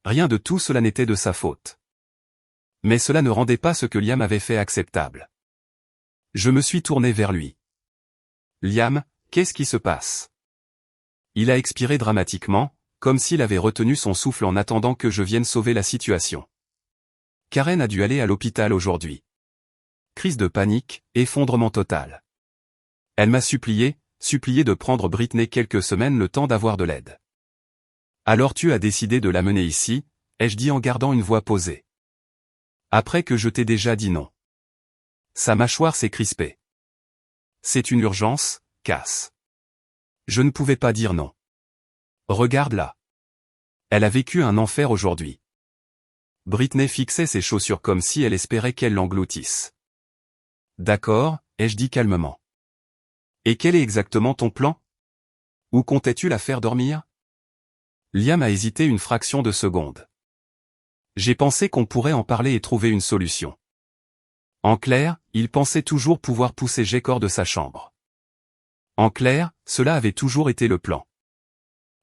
Rien de tout cela n'était de sa faute. Mais cela ne rendait pas ce que Liam avait fait acceptable. Je me suis tourné vers lui. Liam, qu'est-ce qui se passe? Il a expiré dramatiquement, comme s'il avait retenu son souffle en attendant que je vienne sauver la situation. Karen a dû aller à l'hôpital aujourd'hui. Crise de panique, effondrement total. Elle m'a supplié de prendre Britney quelques semaines le temps d'avoir de l'aide. Alors tu as décidé de l'amener ici, ai-je dit en gardant une voix posée. Après que je t'ai déjà dit non. Sa mâchoire s'est crispée. C'est une urgence, Cass. Je ne pouvais pas dire non. Regarde-la. Elle a vécu un enfer aujourd'hui. Britney fixait ses chaussures comme si elle espérait qu'elle l'engloutisse. D'accord, ai-je dit calmement. Et quel est exactement ton plan? Où comptais-tu la faire dormir? Liam a hésité une fraction de seconde. J'ai pensé qu'on pourrait en parler et trouver une solution. En clair, il pensait toujours pouvoir pousser Jake hors de sa chambre. En clair, cela avait toujours été le plan.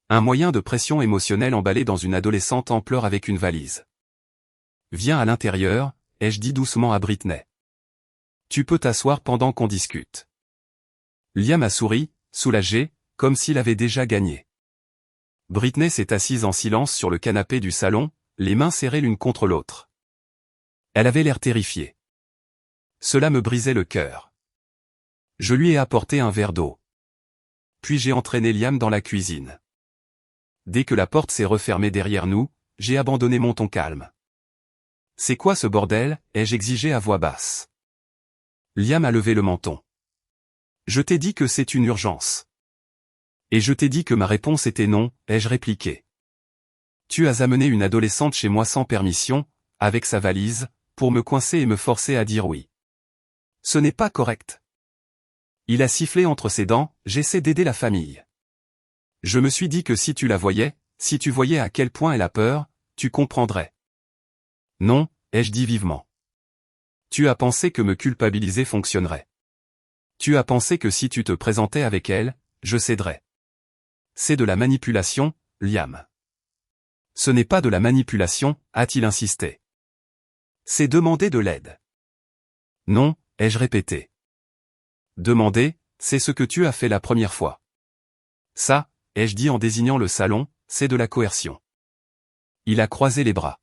Un moyen de pression émotionnelle emballé dans une adolescente en pleurs avec une valise. Viens à l'intérieur, ai-je dit doucement à Britney. Tu peux t'asseoir pendant qu'on discute. Liam a souri, soulagé, comme s'il avait déjà gagné. Britney s'est assise en silence sur le canapé du salon, les mains serrées l'une contre l'autre. Elle avait l'air terrifiée. Cela me brisait le cœur. Je lui ai apporté un verre d'eau. Puis j'ai entraîné Liam dans la cuisine. Dès que la porte s'est refermée derrière nous, j'ai abandonné mon ton calme. C'est quoi ce bordel? Ai-je exigé à voix basse. Liam a levé le menton. Je t'ai dit que c'est une urgence. Et je t'ai dit que ma réponse était non, ai-je répliqué. Tu as amené une adolescente chez moi sans permission, avec sa valise, pour me coincer et me forcer à dire oui. Ce n'est pas correct. Il a sifflé entre ses dents, j'essaie d'aider la famille. Je me suis dit que si tu la voyais, si tu voyais à quel point elle a peur, tu comprendrais. Non, ai-je dit vivement. Tu as pensé que me culpabiliser fonctionnerait. Tu as pensé que si tu te présentais avec elle, je céderais. C'est de la manipulation, Liam. Ce n'est pas de la manipulation, a-t-il insisté. C'est demander de l'aide. Non, ai-je répété. Demander, c'est ce que tu as fait la première fois. Ça, ai-je dit en désignant le salon, c'est de la coercion. Il a croisé les bras.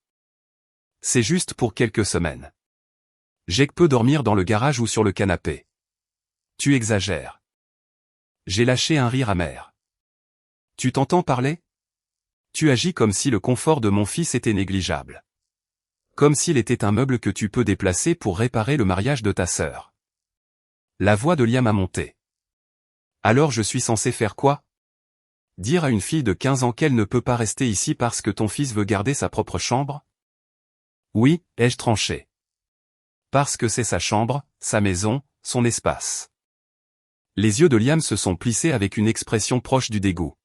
C'est juste pour quelques semaines. Jake peut dormir dans le garage ou sur le canapé. Tu exagères. J'ai lâché un rire amer. Tu t'entends parler? Tu agis comme si le confort de mon fils était négligeable. Comme s'il était un meuble que tu peux déplacer pour réparer le mariage de ta sœur. La voix de Liam a monté. Alors je suis censé faire quoi? Dire à une fille de 15 ans qu'elle ne peut pas rester ici parce que ton fils veut garder sa propre chambre? Oui, ai-je tranché. Parce que c'est sa chambre, sa maison, son espace. Les yeux de Liam se sont plissés avec une expression proche du dégoût.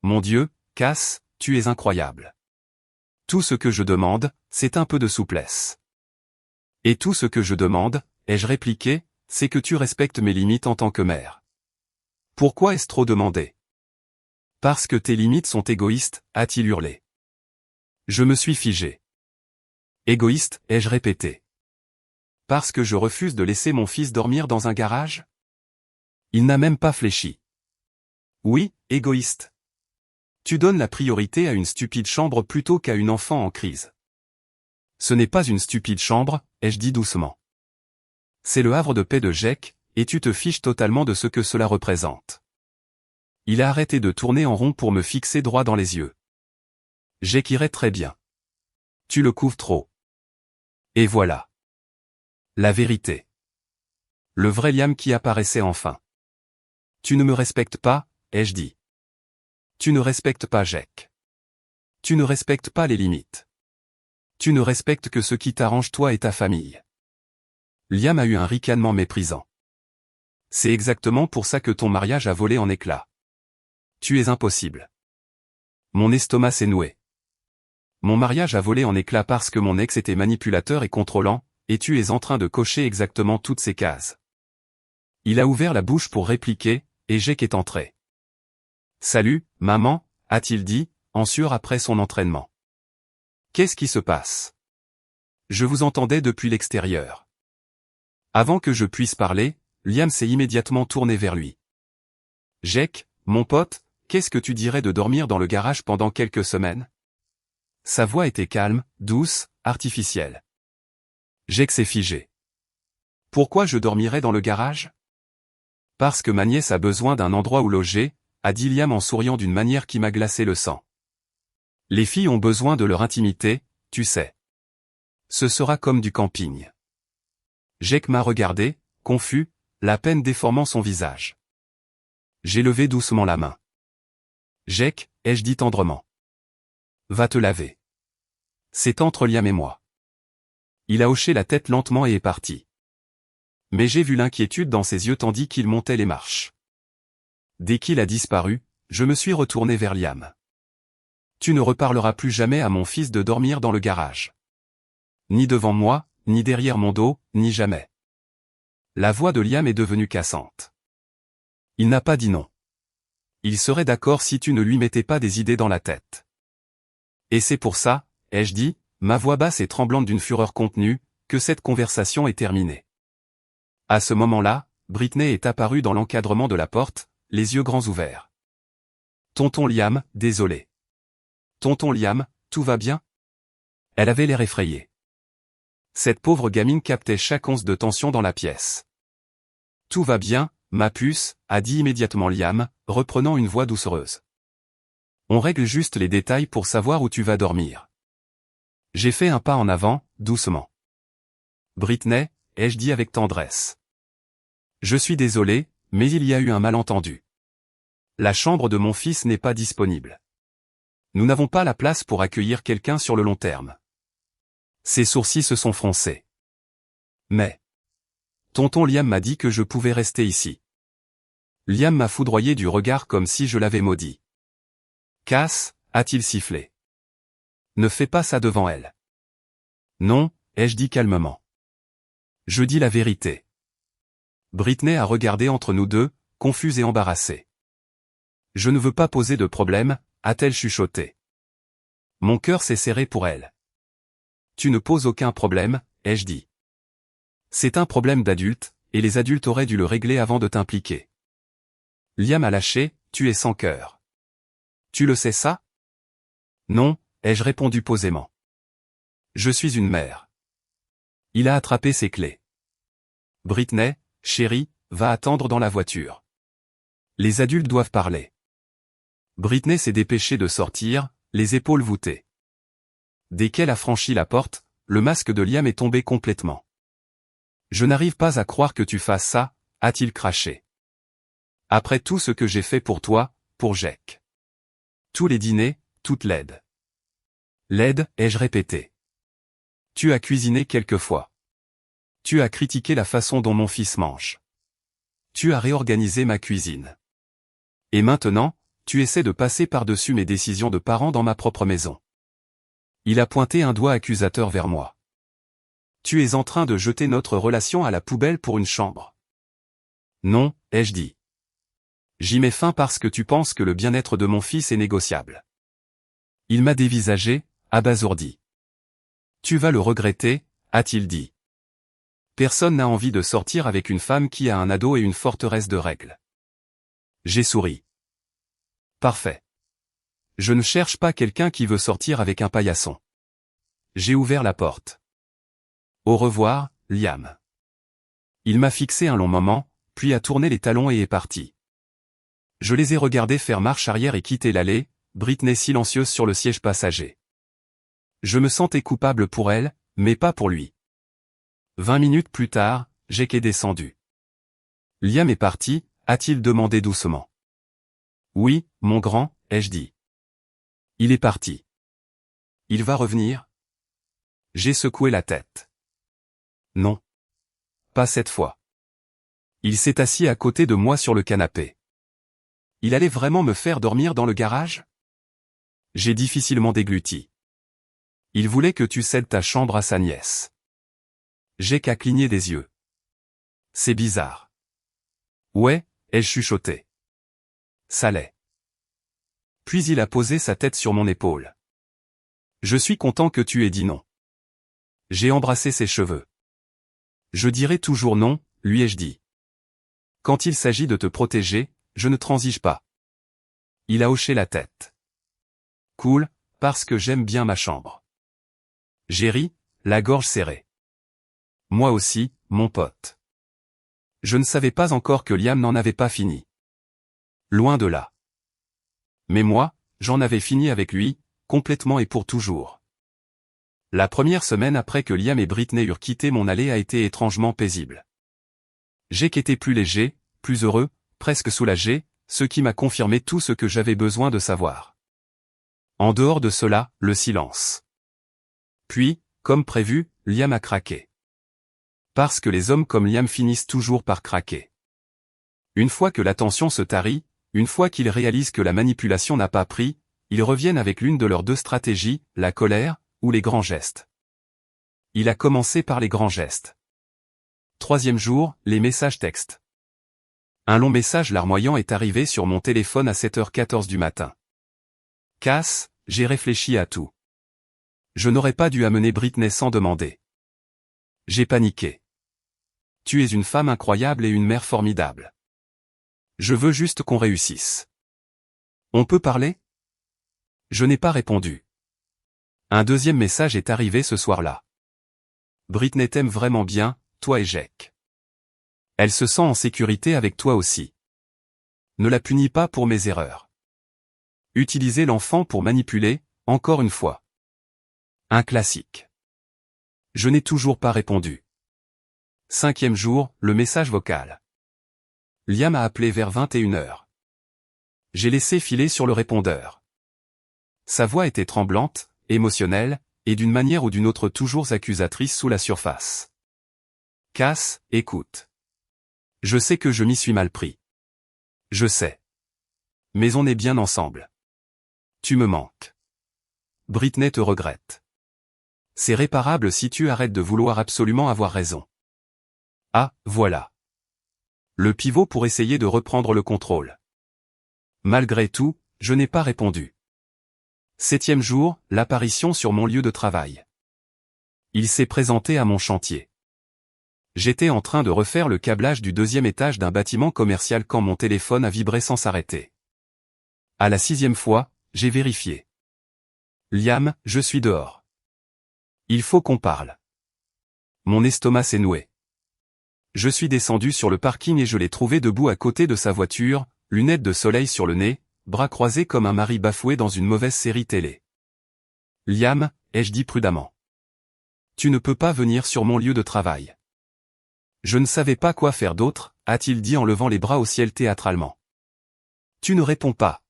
Mon Dieu, Cass, tu es incroyable. Tout ce que je demande, c'est un peu de souplesse. Et tout ce que je demande, ai-je répliqué, c'est que tu respectes mes limites en tant que mère. Pourquoi est-ce trop demandé? Parce que tes limites sont égoïstes, a-t-il hurlé. Je me suis figé. Égoïste, ai-je répété. Parce que je refuse de laisser mon fils dormir dans un garage? Il n'a même pas fléchi. Oui, égoïste. Tu donnes la priorité à une stupide chambre plutôt qu'à une enfant en crise. Ce n'est pas une stupide chambre, ai-je dit doucement. C'est le havre de paix de Jake, et tu te fiches totalement de ce que cela représente. Il a arrêté de tourner en rond pour me fixer droit dans les yeux. Jake irait très bien. Tu le couvres trop. Et voilà. La vérité. Le vrai Liam qui apparaissait enfin. Tu ne me respectes pas, ai-je dit. Tu ne respectes pas Jake. Tu ne respectes pas les limites. Tu ne respectes que ce qui t'arrange toi et ta famille. Liam a eu un ricanement méprisant. C'est exactement pour ça que ton mariage a volé en éclats. Tu es impossible. Mon estomac s'est noué. Mon mariage a volé en éclats parce que mon ex était manipulateur et contrôlant, et tu es en train de cocher exactement toutes ces cases. Il a ouvert la bouche pour répliquer, et Jake est entré. Salut, maman, a-t-il dit, en sueur après son entraînement. Qu'est-ce qui se passe? Je vous entendais depuis l'extérieur. Avant que je puisse parler, Liam s'est immédiatement tourné vers lui. Jake, mon pote, qu'est-ce que tu dirais de dormir dans le garage pendant quelques semaines? Sa voix était calme, douce, artificielle. Jake s'est figé. Pourquoi je dormirais dans le garage? Parce que ma nièce a besoin d'un endroit où loger, a dit Liam en souriant d'une manière qui m'a glacé le sang. Les filles ont besoin de leur intimité, tu sais. Ce sera comme du camping. Jake m'a regardé, confus, la peine déformant son visage. J'ai levé doucement la main. Jake, ai-je dit tendrement. Va te laver. C'est entre Liam et moi. Il a hoché la tête lentement et est parti. Mais j'ai vu l'inquiétude dans ses yeux tandis qu'il montait les marches. Dès qu'il a disparu, je me suis retourné vers Liam. Tu ne reparleras plus jamais à mon fils de dormir dans le garage. Ni devant moi, ni derrière mon dos, ni jamais. La voix de Liam est devenue cassante. Il n'a pas dit non. Il serait d'accord si tu ne lui mettais pas des idées dans la tête. Et c'est pour ça, ai-je dit, ma voix basse et tremblante d'une fureur contenue, que cette conversation est terminée. À ce moment-là, Britney est apparue dans l'encadrement de la porte, les yeux grands ouverts. Tonton Liam, désolé. Tonton Liam, tout va bien? Elle avait l'air effrayée. Cette pauvre gamine captait chaque once de tension dans la pièce. Tout va bien, ma puce, a dit immédiatement Liam, reprenant une voix doucereuse. On règle juste les détails pour savoir où tu vas dormir. J'ai fait un pas en avant, doucement. Britney, ai-je dit avec tendresse. Je suis désolé, mais il y a eu un malentendu. La chambre de mon fils n'est pas disponible. Nous n'avons pas la place pour accueillir quelqu'un sur le long terme. Ses sourcils se sont froncés. Mais... Tonton Liam m'a dit que je pouvais rester ici. Liam m'a foudroyé du regard comme si je l'avais maudit. Cass, a-t-il sifflé. Ne fais pas ça devant elle. Non, ai-je dit calmement. Je dis la vérité. Britney a regardé entre nous deux, confuse et embarrassée. Je ne veux pas poser de problème, a-t-elle chuchoté. Mon cœur s'est serré pour elle. Tu ne poses aucun problème, ai-je dit. C'est un problème d'adulte, et les adultes auraient dû le régler avant de t'impliquer. Liam a lâché, tu es sans cœur. Tu le sais ça? Non, ai-je répondu posément. Je suis une mère. Il a attrapé ses clés. Britney, chérie, va attendre dans la voiture. Les adultes doivent parler. Britney s'est dépêchée de sortir, les épaules voûtées. Dès qu'elle a franchi la porte, le masque de Liam est tombé complètement. Je n'arrive pas à croire que tu fasses ça, a-t-il craché. Après tout ce que j'ai fait pour toi, pour Jake. Tous les dîners, toute l'aide. L'aide, ai-je répété. Tu as cuisiné quelquefois. Tu as critiqué la façon dont mon fils mange. Tu as réorganisé ma cuisine. Et maintenant, tu essaies de passer par-dessus mes décisions de parent dans ma propre maison. Il a pointé un doigt accusateur vers moi. Tu es en train de jeter notre relation à la poubelle pour une chambre. Non, ai-je dit. J'y mets fin parce que tu penses que le bien-être de mon fils est négociable. Il m'a dévisagé, abasourdi. Tu vas le regretter, a-t-il dit. Personne n'a envie de sortir avec une femme qui a un ado et une forteresse de règles. J'ai souri. Parfait. Je ne cherche pas quelqu'un qui veut sortir avec un paillasson. J'ai ouvert la porte. Au revoir, Liam. Il m'a fixé un long moment, puis a tourné les talons et est parti. Je les ai regardés faire marche arrière et quitter l'allée, Britney silencieuse sur le siège passager. Je me sentais coupable pour elle, mais pas pour lui. 20 minutes plus tard, Jake est descendu. Liam est parti, a-t-il demandé doucement. Oui, mon grand, ai-je dit. Il est parti. Il va revenir? J'ai secoué la tête. Non. Pas cette fois. Il s'est assis à côté de moi sur le canapé. Il allait vraiment me faire dormir dans le garage? J'ai difficilement dégluti. Il voulait que tu cèdes ta chambre à sa nièce. J'ai qu'à cligner des yeux. C'est bizarre. Ouais, ai-je chuchoté. Ça l'est. Puis il a posé sa tête sur mon épaule. Je suis content que tu aies dit non. J'ai embrassé ses cheveux. Je dirai toujours non, lui ai-je dit. Quand il s'agit de te protéger, je ne transige pas. Il a hoché la tête. Cool, parce que j'aime bien ma chambre. J'ai ri, la gorge serrée. Moi aussi, mon pote. Je ne savais pas encore que Liam n'en avait pas fini. Loin de là. Mais moi, j'en avais fini avec lui, complètement et pour toujours. La première semaine après que Liam et Britney eurent quitté mon allée a été étrangement paisible. Jake était plus léger, plus heureux, presque soulagé, ce qui m'a confirmé tout ce que j'avais besoin de savoir. En dehors de cela, le silence. Puis, comme prévu, Liam a craqué. Parce que les hommes comme Liam finissent toujours par craquer. Une fois que la tension se tarit, une fois qu'ils réalisent que la manipulation n'a pas pris, ils reviennent avec l'une de leurs deux stratégies, la colère, ou les grands gestes. Il a commencé par les grands gestes. 3e jour, les messages textes. Un long message larmoyant est arrivé sur mon téléphone à 7h14 du matin. Cass, j'ai réfléchi à tout. Je n'aurais pas dû amener Britney sans demander. J'ai paniqué. Tu es une femme incroyable et une mère formidable. Je veux juste qu'on réussisse. On peut parler? Je n'ai pas répondu. Un deuxième message est arrivé ce soir-là. Britney t'aime vraiment bien, toi et Jake. Elle se sent en sécurité avec toi aussi. Ne la punis pas pour mes erreurs. Utiliser l'enfant pour manipuler, encore une fois. Un classique. Je n'ai toujours pas répondu. 5e jour, le message vocal. Liam a appelé vers 21h. J'ai laissé filer sur le répondeur. Sa voix était tremblante, émotionnelle, et d'une manière ou d'une autre toujours accusatrice sous la surface. Cass, écoute. Je sais que je m'y suis mal pris. Je sais. Mais on est bien ensemble. Tu me manques. Britney te regrette. C'est réparable si tu arrêtes de vouloir absolument avoir raison. Ah, voilà. Le pivot pour essayer de reprendre le contrôle. Malgré tout, je n'ai pas répondu. 7e jour, l'apparition sur mon lieu de travail. Il s'est présenté à mon chantier. J'étais en train de refaire le câblage du 2e étage d'un bâtiment commercial quand mon téléphone a vibré sans s'arrêter. À la 6e fois, j'ai vérifié. Liam, je suis dehors. Il faut qu'on parle. Mon estomac s'est noué. Je suis descendu sur le parking et je l'ai trouvé debout à côté de sa voiture, lunettes de soleil sur le nez, bras croisés comme un mari bafoué dans une mauvaise série télé. Liam, ai-je dit prudemment. Tu ne peux pas venir sur mon lieu de travail. Je ne savais pas quoi faire d'autre, a-t-il dit en levant les bras au ciel théâtralement. Tu ne réponds pas.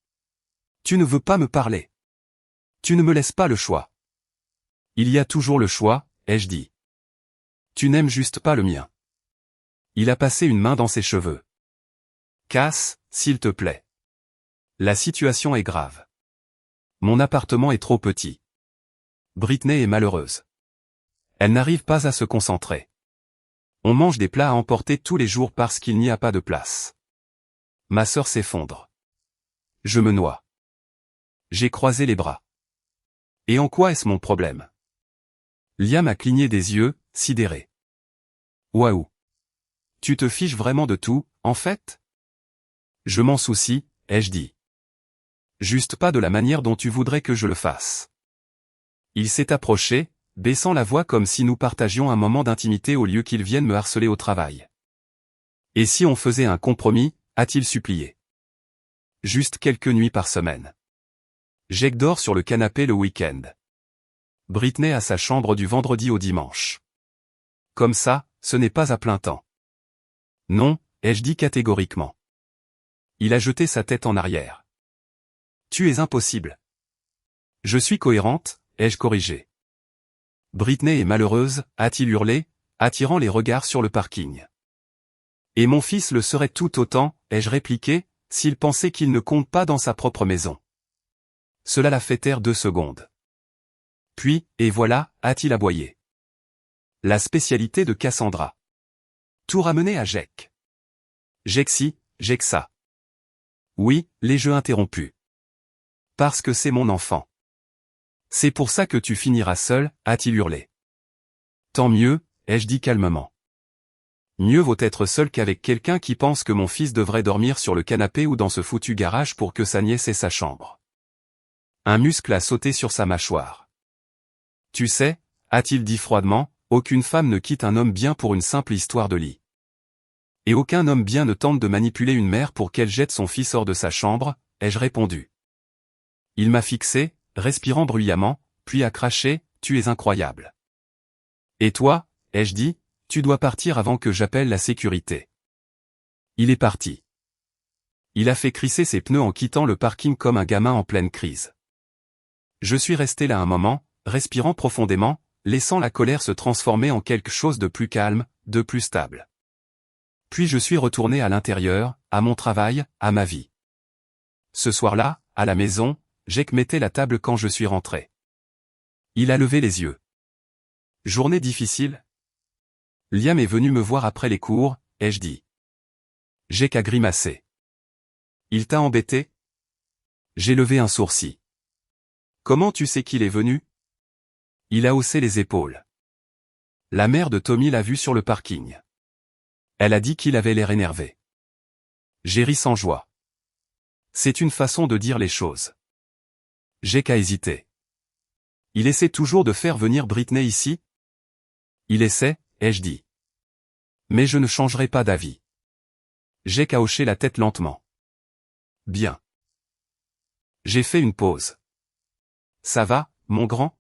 Tu ne veux pas me parler. Tu ne me laisses pas le choix. Il y a toujours le choix, ai-je dit. Tu n'aimes juste pas le mien. Il a passé une main dans ses cheveux. Cass, s'il te plaît. La situation est grave. Mon appartement est trop petit. Britney est malheureuse. Elle n'arrive pas à se concentrer. On mange des plats à emporter tous les jours parce qu'il n'y a pas de place. Ma sœur s'effondre. Je me noie. J'ai croisé les bras. Et en quoi est-ce mon problème? Liam a cligné des yeux, sidéré. Waouh. Tu te fiches vraiment de tout, en fait? Je m'en soucie, ai-je dit. Juste pas de la manière dont tu voudrais que je le fasse. Il s'est approché, baissant la voix comme si nous partagions un moment d'intimité au lieu qu'il vienne me harceler au travail. Et si on faisait un compromis, a-t-il supplié. Juste quelques nuits par semaine. Jake dort sur le canapé le week-end. Britney a sa chambre du vendredi au dimanche. Comme ça, ce n'est pas à plein temps. Non, ai-je dit catégoriquement. Il a jeté sa tête en arrière. Tu es impossible. Je suis cohérente, ai-je corrigé. Britney est malheureuse, a-t-il hurlé, attirant les regards sur le parking. Et mon fils le serait tout autant, ai-je répliqué, s'il pensait qu'il ne compte pas dans sa propre maison. Cela l'a fait taire 2 secondes. Puis, et voilà, a-t-il aboyé. La spécialité de Cassandra. Tout ramener à Jake. Jake ci, Jake ça. Oui, les jeux interrompus. Parce que c'est mon enfant. C'est pour ça que tu finiras seul, a-t-il hurlé. Tant mieux, ai-je dit calmement. Mieux vaut être seul qu'avec quelqu'un qui pense que mon fils devrait dormir sur le canapé ou dans ce foutu garage pour que sa nièce ait sa chambre. Un muscle a sauté sur sa mâchoire. Tu sais, a-t-il dit froidement, aucune femme ne quitte un homme bien pour une simple histoire de lit. Et aucun homme bien ne tente de manipuler une mère pour qu'elle jette son fils hors de sa chambre, ai-je répondu. Il m'a fixé, respirant bruyamment, puis a craché, « Tu es incroyable. » Et toi, ai-je dit, tu dois partir avant que j'appelle la sécurité. Il est parti. Il a fait crisser ses pneus en quittant le parking comme un gamin en pleine crise. Je suis resté là un moment, respirant profondément, laissant la colère se transformer en quelque chose de plus calme, de plus stable. Puis je suis retourné à l'intérieur, à mon travail, à ma vie. Ce soir-là, à la maison, Jake mettait la table quand je suis rentré. Il a levé les yeux. Journée difficile? Liam est venu me voir après les cours, ai-je dit. Jake a grimacé. Il t'a embêté? J'ai levé un sourcil. Comment tu sais qu'il est venu? Il a haussé les épaules. La mère de Tommy l'a vu sur le parking. Elle a dit qu'il avait l'air énervé. J'ai ri sans joie. C'est une façon de dire les choses. Jake a hésité. Il essaie toujours de faire venir Britney ici? Il essaie, ai-je dit. Mais je ne changerai pas d'avis. Jake a hoché la tête lentement. Bien. J'ai fait une pause. Ça va, mon grand?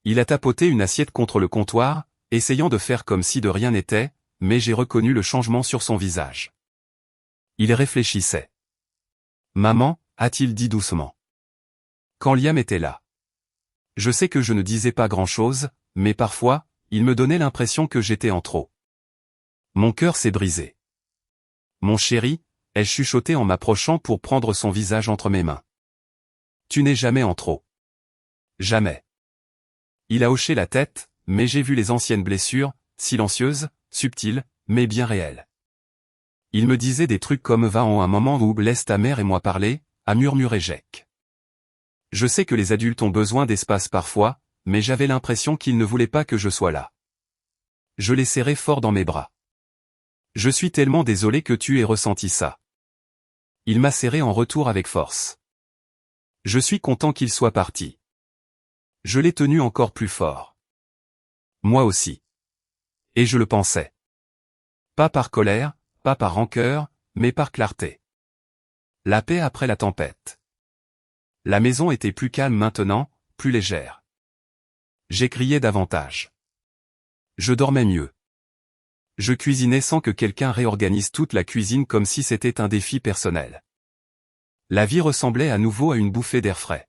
Il a tapoté une assiette contre le comptoir, essayant de faire comme si de rien n'était, mais j'ai reconnu le changement sur son visage. Il réfléchissait. Maman, a-t-il dit doucement. Quand Liam était là. Je sais que je ne disais pas grand-chose, mais parfois, il me donnait l'impression que j'étais en trop. Mon cœur s'est brisé. Mon chéri, ai-je chuchoté en m'approchant pour prendre son visage entre mes mains. Tu n'es jamais en trop. Jamais. Il a hoché la tête, mais j'ai vu les anciennes blessures, silencieuses, subtiles, mais bien réelles. Il me disait des trucs comme va en un moment où laisse ta mère et moi parler, a murmuré Jake. Je sais que les adultes ont besoin d'espace parfois, mais j'avais l'impression qu'il ne voulait pas que je sois là. Je l'ai serré fort dans mes bras. Je suis tellement désolé que tu aies ressenti ça. Il m'a serré en retour avec force. Je suis content qu'il soit parti. Je l'ai tenu encore plus fort. Moi aussi. Et je le pensais. Pas par colère, pas par rancœur, mais par clarté. La paix après la tempête. La maison était plus calme maintenant, plus légère. J'ai crié davantage. Je dormais mieux. Je cuisinais sans que quelqu'un réorganise toute la cuisine comme si c'était un défi personnel. La vie ressemblait à nouveau à une bouffée d'air frais.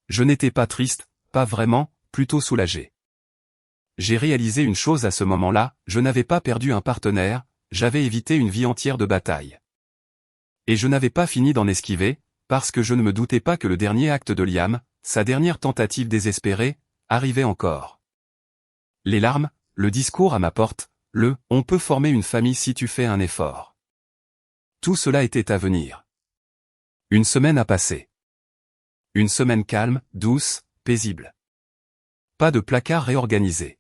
Je n'étais pas triste, pas vraiment, plutôt soulagé. J'ai réalisé une chose à ce moment-là, je n'avais pas perdu un partenaire, j'avais évité une vie entière de bataille. Et je n'avais pas fini d'en esquiver, parce que je ne me doutais pas que le dernier acte de Liam, sa dernière tentative désespérée, arrivait encore. Les larmes, le discours à ma porte, « On peut former une famille si tu fais un effort ». Tout cela était à venir. Une semaine a passé. Une semaine calme, douce, paisible. Pas de placard réorganisé.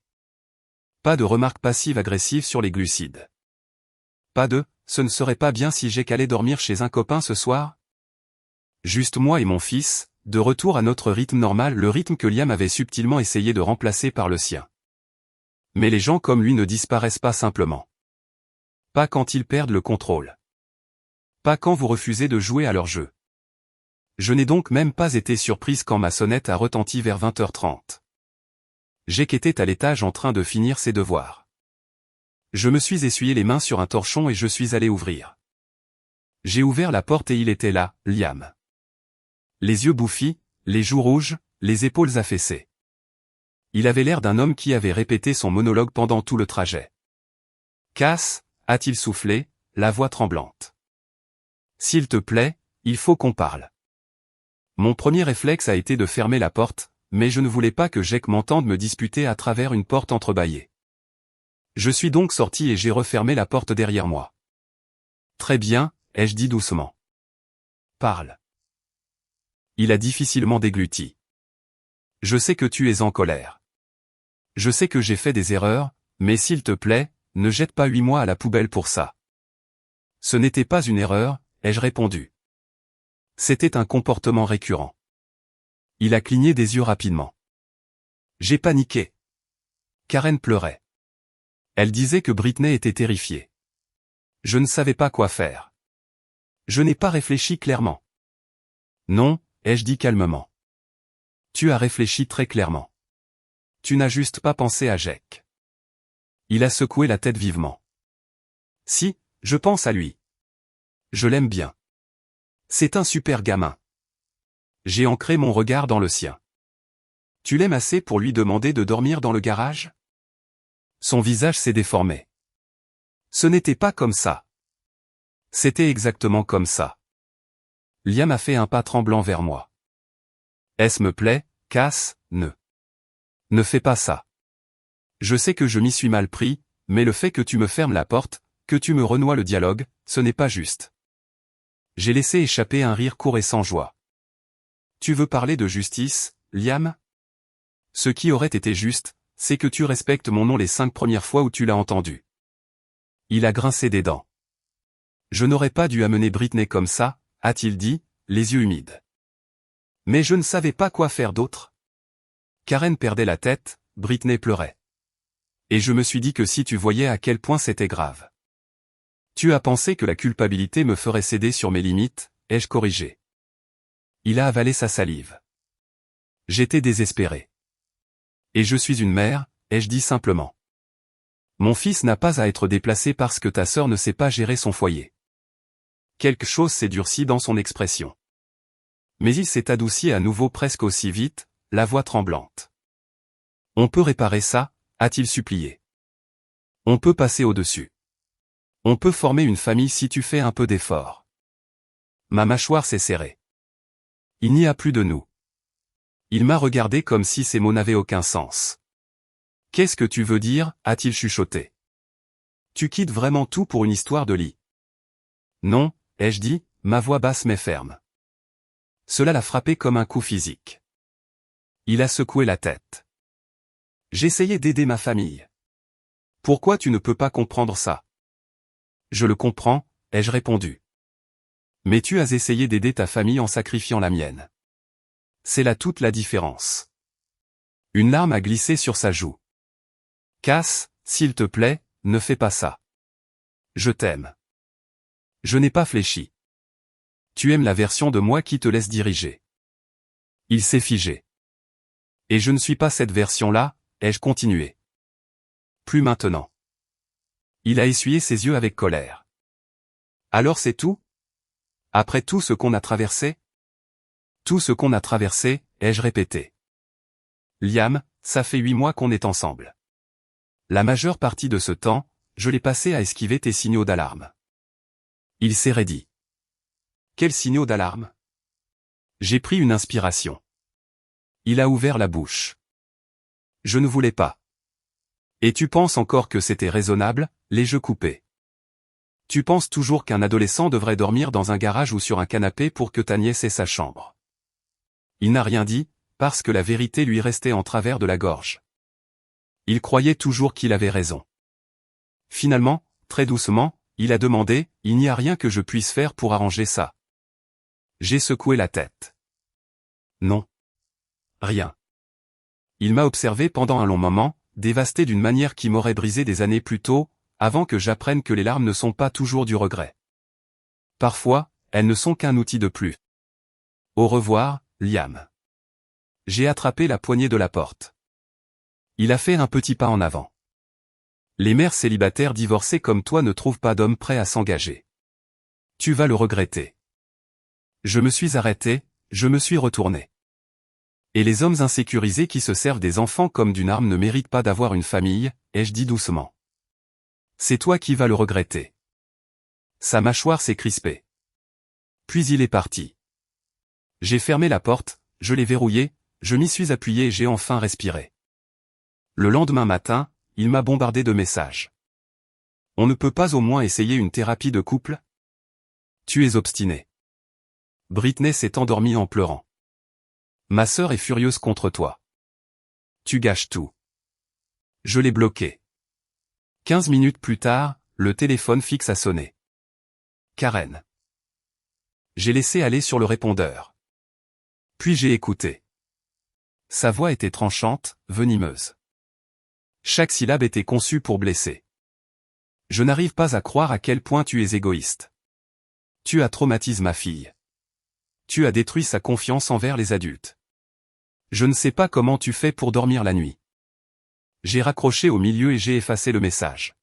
Pas de remarques passives-agressives sur les glucides. Pas de « ce ne serait pas bien si Jake allait dormir chez un copain ce soir ?» Juste moi et mon fils, de retour à notre rythme normal, le rythme que Liam avait subtilement essayé de remplacer par le sien. Mais les gens comme lui ne disparaissent pas simplement. Pas quand ils perdent le contrôle. Pas quand vous refusez de jouer à leur jeu. Je n'ai donc même pas été surprise quand ma sonnette a retenti vers 20h30. Jake était à l'étage en train de finir ses devoirs. Je me suis essuyé les mains sur un torchon et je suis allé ouvrir. J'ai ouvert la porte et il était là, Liam. Les yeux bouffis, les joues rouges, les épaules affaissées. Il avait l'air d'un homme qui avait répété son monologue pendant tout le trajet. Cass, a-t-il soufflé, la voix tremblante. S'il te plaît, il faut qu'on parle. Mon premier réflexe a été de fermer la porte, mais je ne voulais pas que Jake m'entende me disputer à travers une porte entrebâillée. Je suis donc sorti et j'ai refermé la porte derrière moi. Très bien, ai-je dit doucement. Parle. Il a difficilement dégluti. Je sais que tu es en colère. Je sais que j'ai fait des erreurs, mais s'il te plaît, ne jette pas 8 mois à la poubelle pour ça. Ce n'était pas une erreur, ai-je répondu. C'était un comportement récurrent. Il a cligné des yeux rapidement. J'ai paniqué. Karen pleurait. Elle disait que Britney était terrifiée. Je ne savais pas quoi faire. Je n'ai pas réfléchi clairement. Non, ai-je dit calmement. Tu as réfléchi très clairement. Tu n'as juste pas pensé à Jack. Il a secoué la tête vivement. Si, je pense à lui. Je l'aime bien. C'est un super gamin. J'ai ancré mon regard dans le sien. Tu l'aimes assez pour lui demander de dormir dans le garage? Son visage s'est déformé. Ce n'était pas comme ça. C'était exactement comme ça. Liam a fait un pas tremblant vers moi. Est-ce me plaît, Cass, Ne fais pas ça. Je sais que je m'y suis mal pris, mais le fait que tu me fermes la porte, que tu me renoues le dialogue, ce n'est pas juste. J'ai laissé échapper un rire court et sans joie. Tu veux parler de justice, Liam? Ce qui aurait été juste, c'est que tu respectes mon nom les 5 premières fois où tu l'as entendu. Il a grincé des dents. Je n'aurais pas dû amener Britney comme ça, a-t-il dit, les yeux humides. Mais je ne savais pas quoi faire d'autre. Karen perdait la tête, Britney pleurait. Et je me suis dit que si tu voyais à quel point c'était grave. Tu as pensé que la culpabilité me ferait céder sur mes limites, ai-je corrigé. Il a avalé sa salive. J'étais désespéré. Et je suis une mère, ai-je dit simplement. Mon fils n'a pas à être déplacé parce que ta sœur ne sait pas gérer son foyer. Quelque chose s'est durci dans son expression. Mais il s'est adouci à nouveau presque aussi vite, la voix tremblante. On peut réparer ça, a-t-il supplié. On peut passer au-dessus. On peut former une famille si tu fais un peu d'effort. Ma mâchoire s'est serrée. Il n'y a plus de nous. Il m'a regardé comme si ces mots n'avaient aucun sens. Qu'est-ce que tu veux dire, a-t-il chuchoté. Tu quittes vraiment tout pour une histoire de lit. Non, ai-je dit, ma voix basse mais ferme. Cela l'a frappé comme un coup physique. Il a secoué la tête. J'essayais d'aider ma famille. Pourquoi tu ne peux pas comprendre ça? Je le comprends, ai-je répondu. Mais tu as essayé d'aider ta famille en sacrifiant la mienne. C'est là toute la différence. Une larme a glissé sur sa joue. Cass, s'il te plaît, ne fais pas ça. Je t'aime. Je n'ai pas fléchi. Tu aimes la version de moi qui te laisse diriger. Il s'est figé. Et je ne suis pas cette version-là, ai-je continué. Plus maintenant. Il a essuyé ses yeux avec colère. Alors c'est tout? Après tout ce qu'on a traversé? Tout ce qu'on a traversé, ai-je répété. Liam, ça fait 8 mois qu'on est ensemble. La majeure partie de ce temps, je l'ai passé à esquiver tes signaux d'alarme. Il s'est raidi. Quels signaux d'alarme? J'ai pris une inspiration. Il a ouvert la bouche. Je ne voulais pas. Et tu penses encore que c'était raisonnable, les jeux coupés. Tu penses toujours qu'un adolescent devrait dormir dans un garage ou sur un canapé pour que ta nièce ait sa chambre. Il n'a rien dit, parce que la vérité lui restait en travers de la gorge. Il croyait toujours qu'il avait raison. Finalement, très doucement, il a demandé, il n'y a rien que je puisse faire pour arranger ça. J'ai secoué la tête. Non. Rien. Il m'a observé pendant un long moment, dévasté d'une manière qui m'aurait brisé des années plus tôt, avant que j'apprenne que les larmes ne sont pas toujours du regret. Parfois, elles ne sont qu'un outil de plus. Au revoir, Liam. J'ai attrapé la poignée de la porte. Il a fait un petit pas en avant. Les mères célibataires divorcées comme toi ne trouvent pas d'hommes prêts à s'engager. Tu vas le regretter. Je me suis arrêté, je me suis retourné. Et les hommes insécurisés qui se servent des enfants comme d'une arme ne méritent pas d'avoir une famille, ai-je dit doucement. C'est toi qui vas le regretter. Sa mâchoire s'est crispée. Puis il est parti. J'ai fermé la porte, je l'ai verrouillée, je m'y suis appuyé et j'ai enfin respiré. Le lendemain matin, il m'a bombardé de messages. On ne peut pas au moins essayer une thérapie de couple? Tu es obstiné. Britney s'est endormie en pleurant. Ma sœur est furieuse contre toi. Tu gâches tout. Je l'ai bloqué. 15 minutes plus tard, le téléphone fixe a sonné. Karen. J'ai laissé aller sur le répondeur. Puis j'ai écouté. Sa voix était tranchante, venimeuse. Chaque syllabe était conçue pour blesser. Je n'arrive pas à croire à quel point tu es égoïste. Tu as traumatisé ma fille. Tu as détruit sa confiance envers les adultes. Je ne sais pas comment tu fais pour dormir la nuit. J'ai raccroché au milieu et j'ai effacé le message.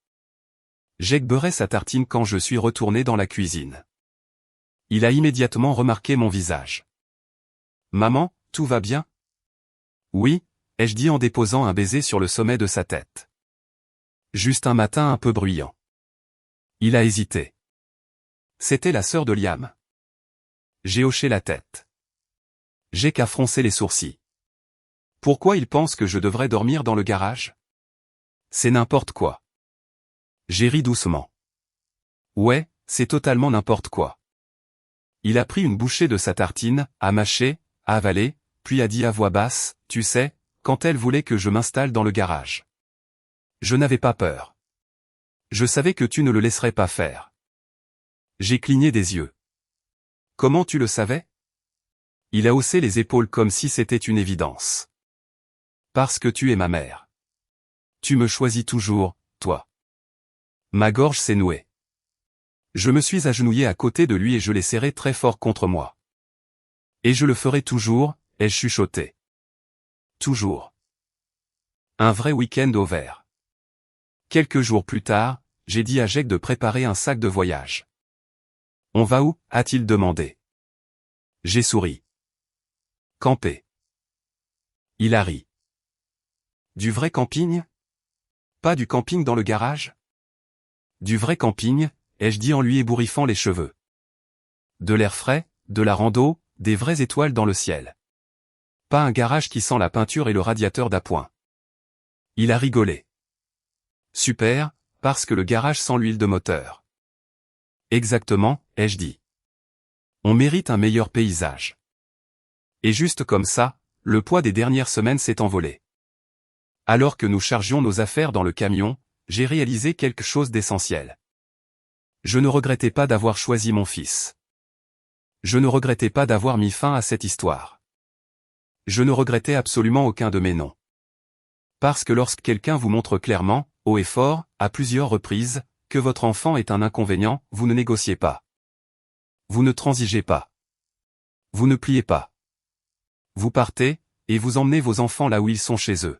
Jake beurrait sa tartine quand je suis retourné dans la cuisine. Il a immédiatement remarqué mon visage. Maman, tout va bien? Oui, ai-je dit en déposant un baiser sur le sommet de sa tête. Juste un matin un peu bruyant. Il a hésité. C'était la sœur de Liam. J'ai hoché la tête. Jake a froncé les sourcils. Pourquoi il pense que je devrais dormir dans le garage? C'est n'importe quoi. J'ai ri doucement. Ouais, c'est totalement n'importe quoi. Il a pris une bouchée de sa tartine, a mâché, a avalé, puis a dit à voix basse, tu sais, quand elle voulait que je m'installe dans le garage. Je n'avais pas peur. Je savais que tu ne le laisserais pas faire. J'ai cligné des yeux. Comment tu le savais? Il a haussé les épaules comme si c'était une évidence. Parce que tu es ma mère. Tu me choisis toujours, toi. Ma gorge s'est nouée. Je me suis agenouillé à côté de lui et je l'ai serré très fort contre moi. Et je le ferai toujours, ai-je chuchoté. Toujours. Un vrai week-end au vert. Quelques jours plus tard, j'ai dit à Jake de préparer un sac de voyage. On va où? A-t-il demandé. J'ai souri. Camper. Il a ri. Du vrai camping? Pas du camping dans le garage? Du vrai camping, ai-je dit en lui ébouriffant les cheveux. De l'air frais, de la rando, des vraies étoiles dans le ciel. Pas un garage qui sent la peinture et le radiateur d'appoint. Il a rigolé. Super, parce que le garage sent l'huile de moteur. Exactement, ai-je dit. On mérite un meilleur paysage. Et juste comme ça, le poids des dernières semaines s'est envolé. Alors que nous chargions nos affaires dans le camion, j'ai réalisé quelque chose d'essentiel. Je ne regrettais pas d'avoir choisi mon fils. Je ne regrettais pas d'avoir mis fin à cette histoire. Je ne regrettais absolument aucun de mes noms. Parce que lorsque quelqu'un vous montre clairement, haut et fort, à plusieurs reprises, que votre enfant est un inconvénient, vous ne négociez pas. Vous ne transigez pas. Vous ne pliez pas. Vous partez, et vous emmenez vos enfants là où ils sont chez eux.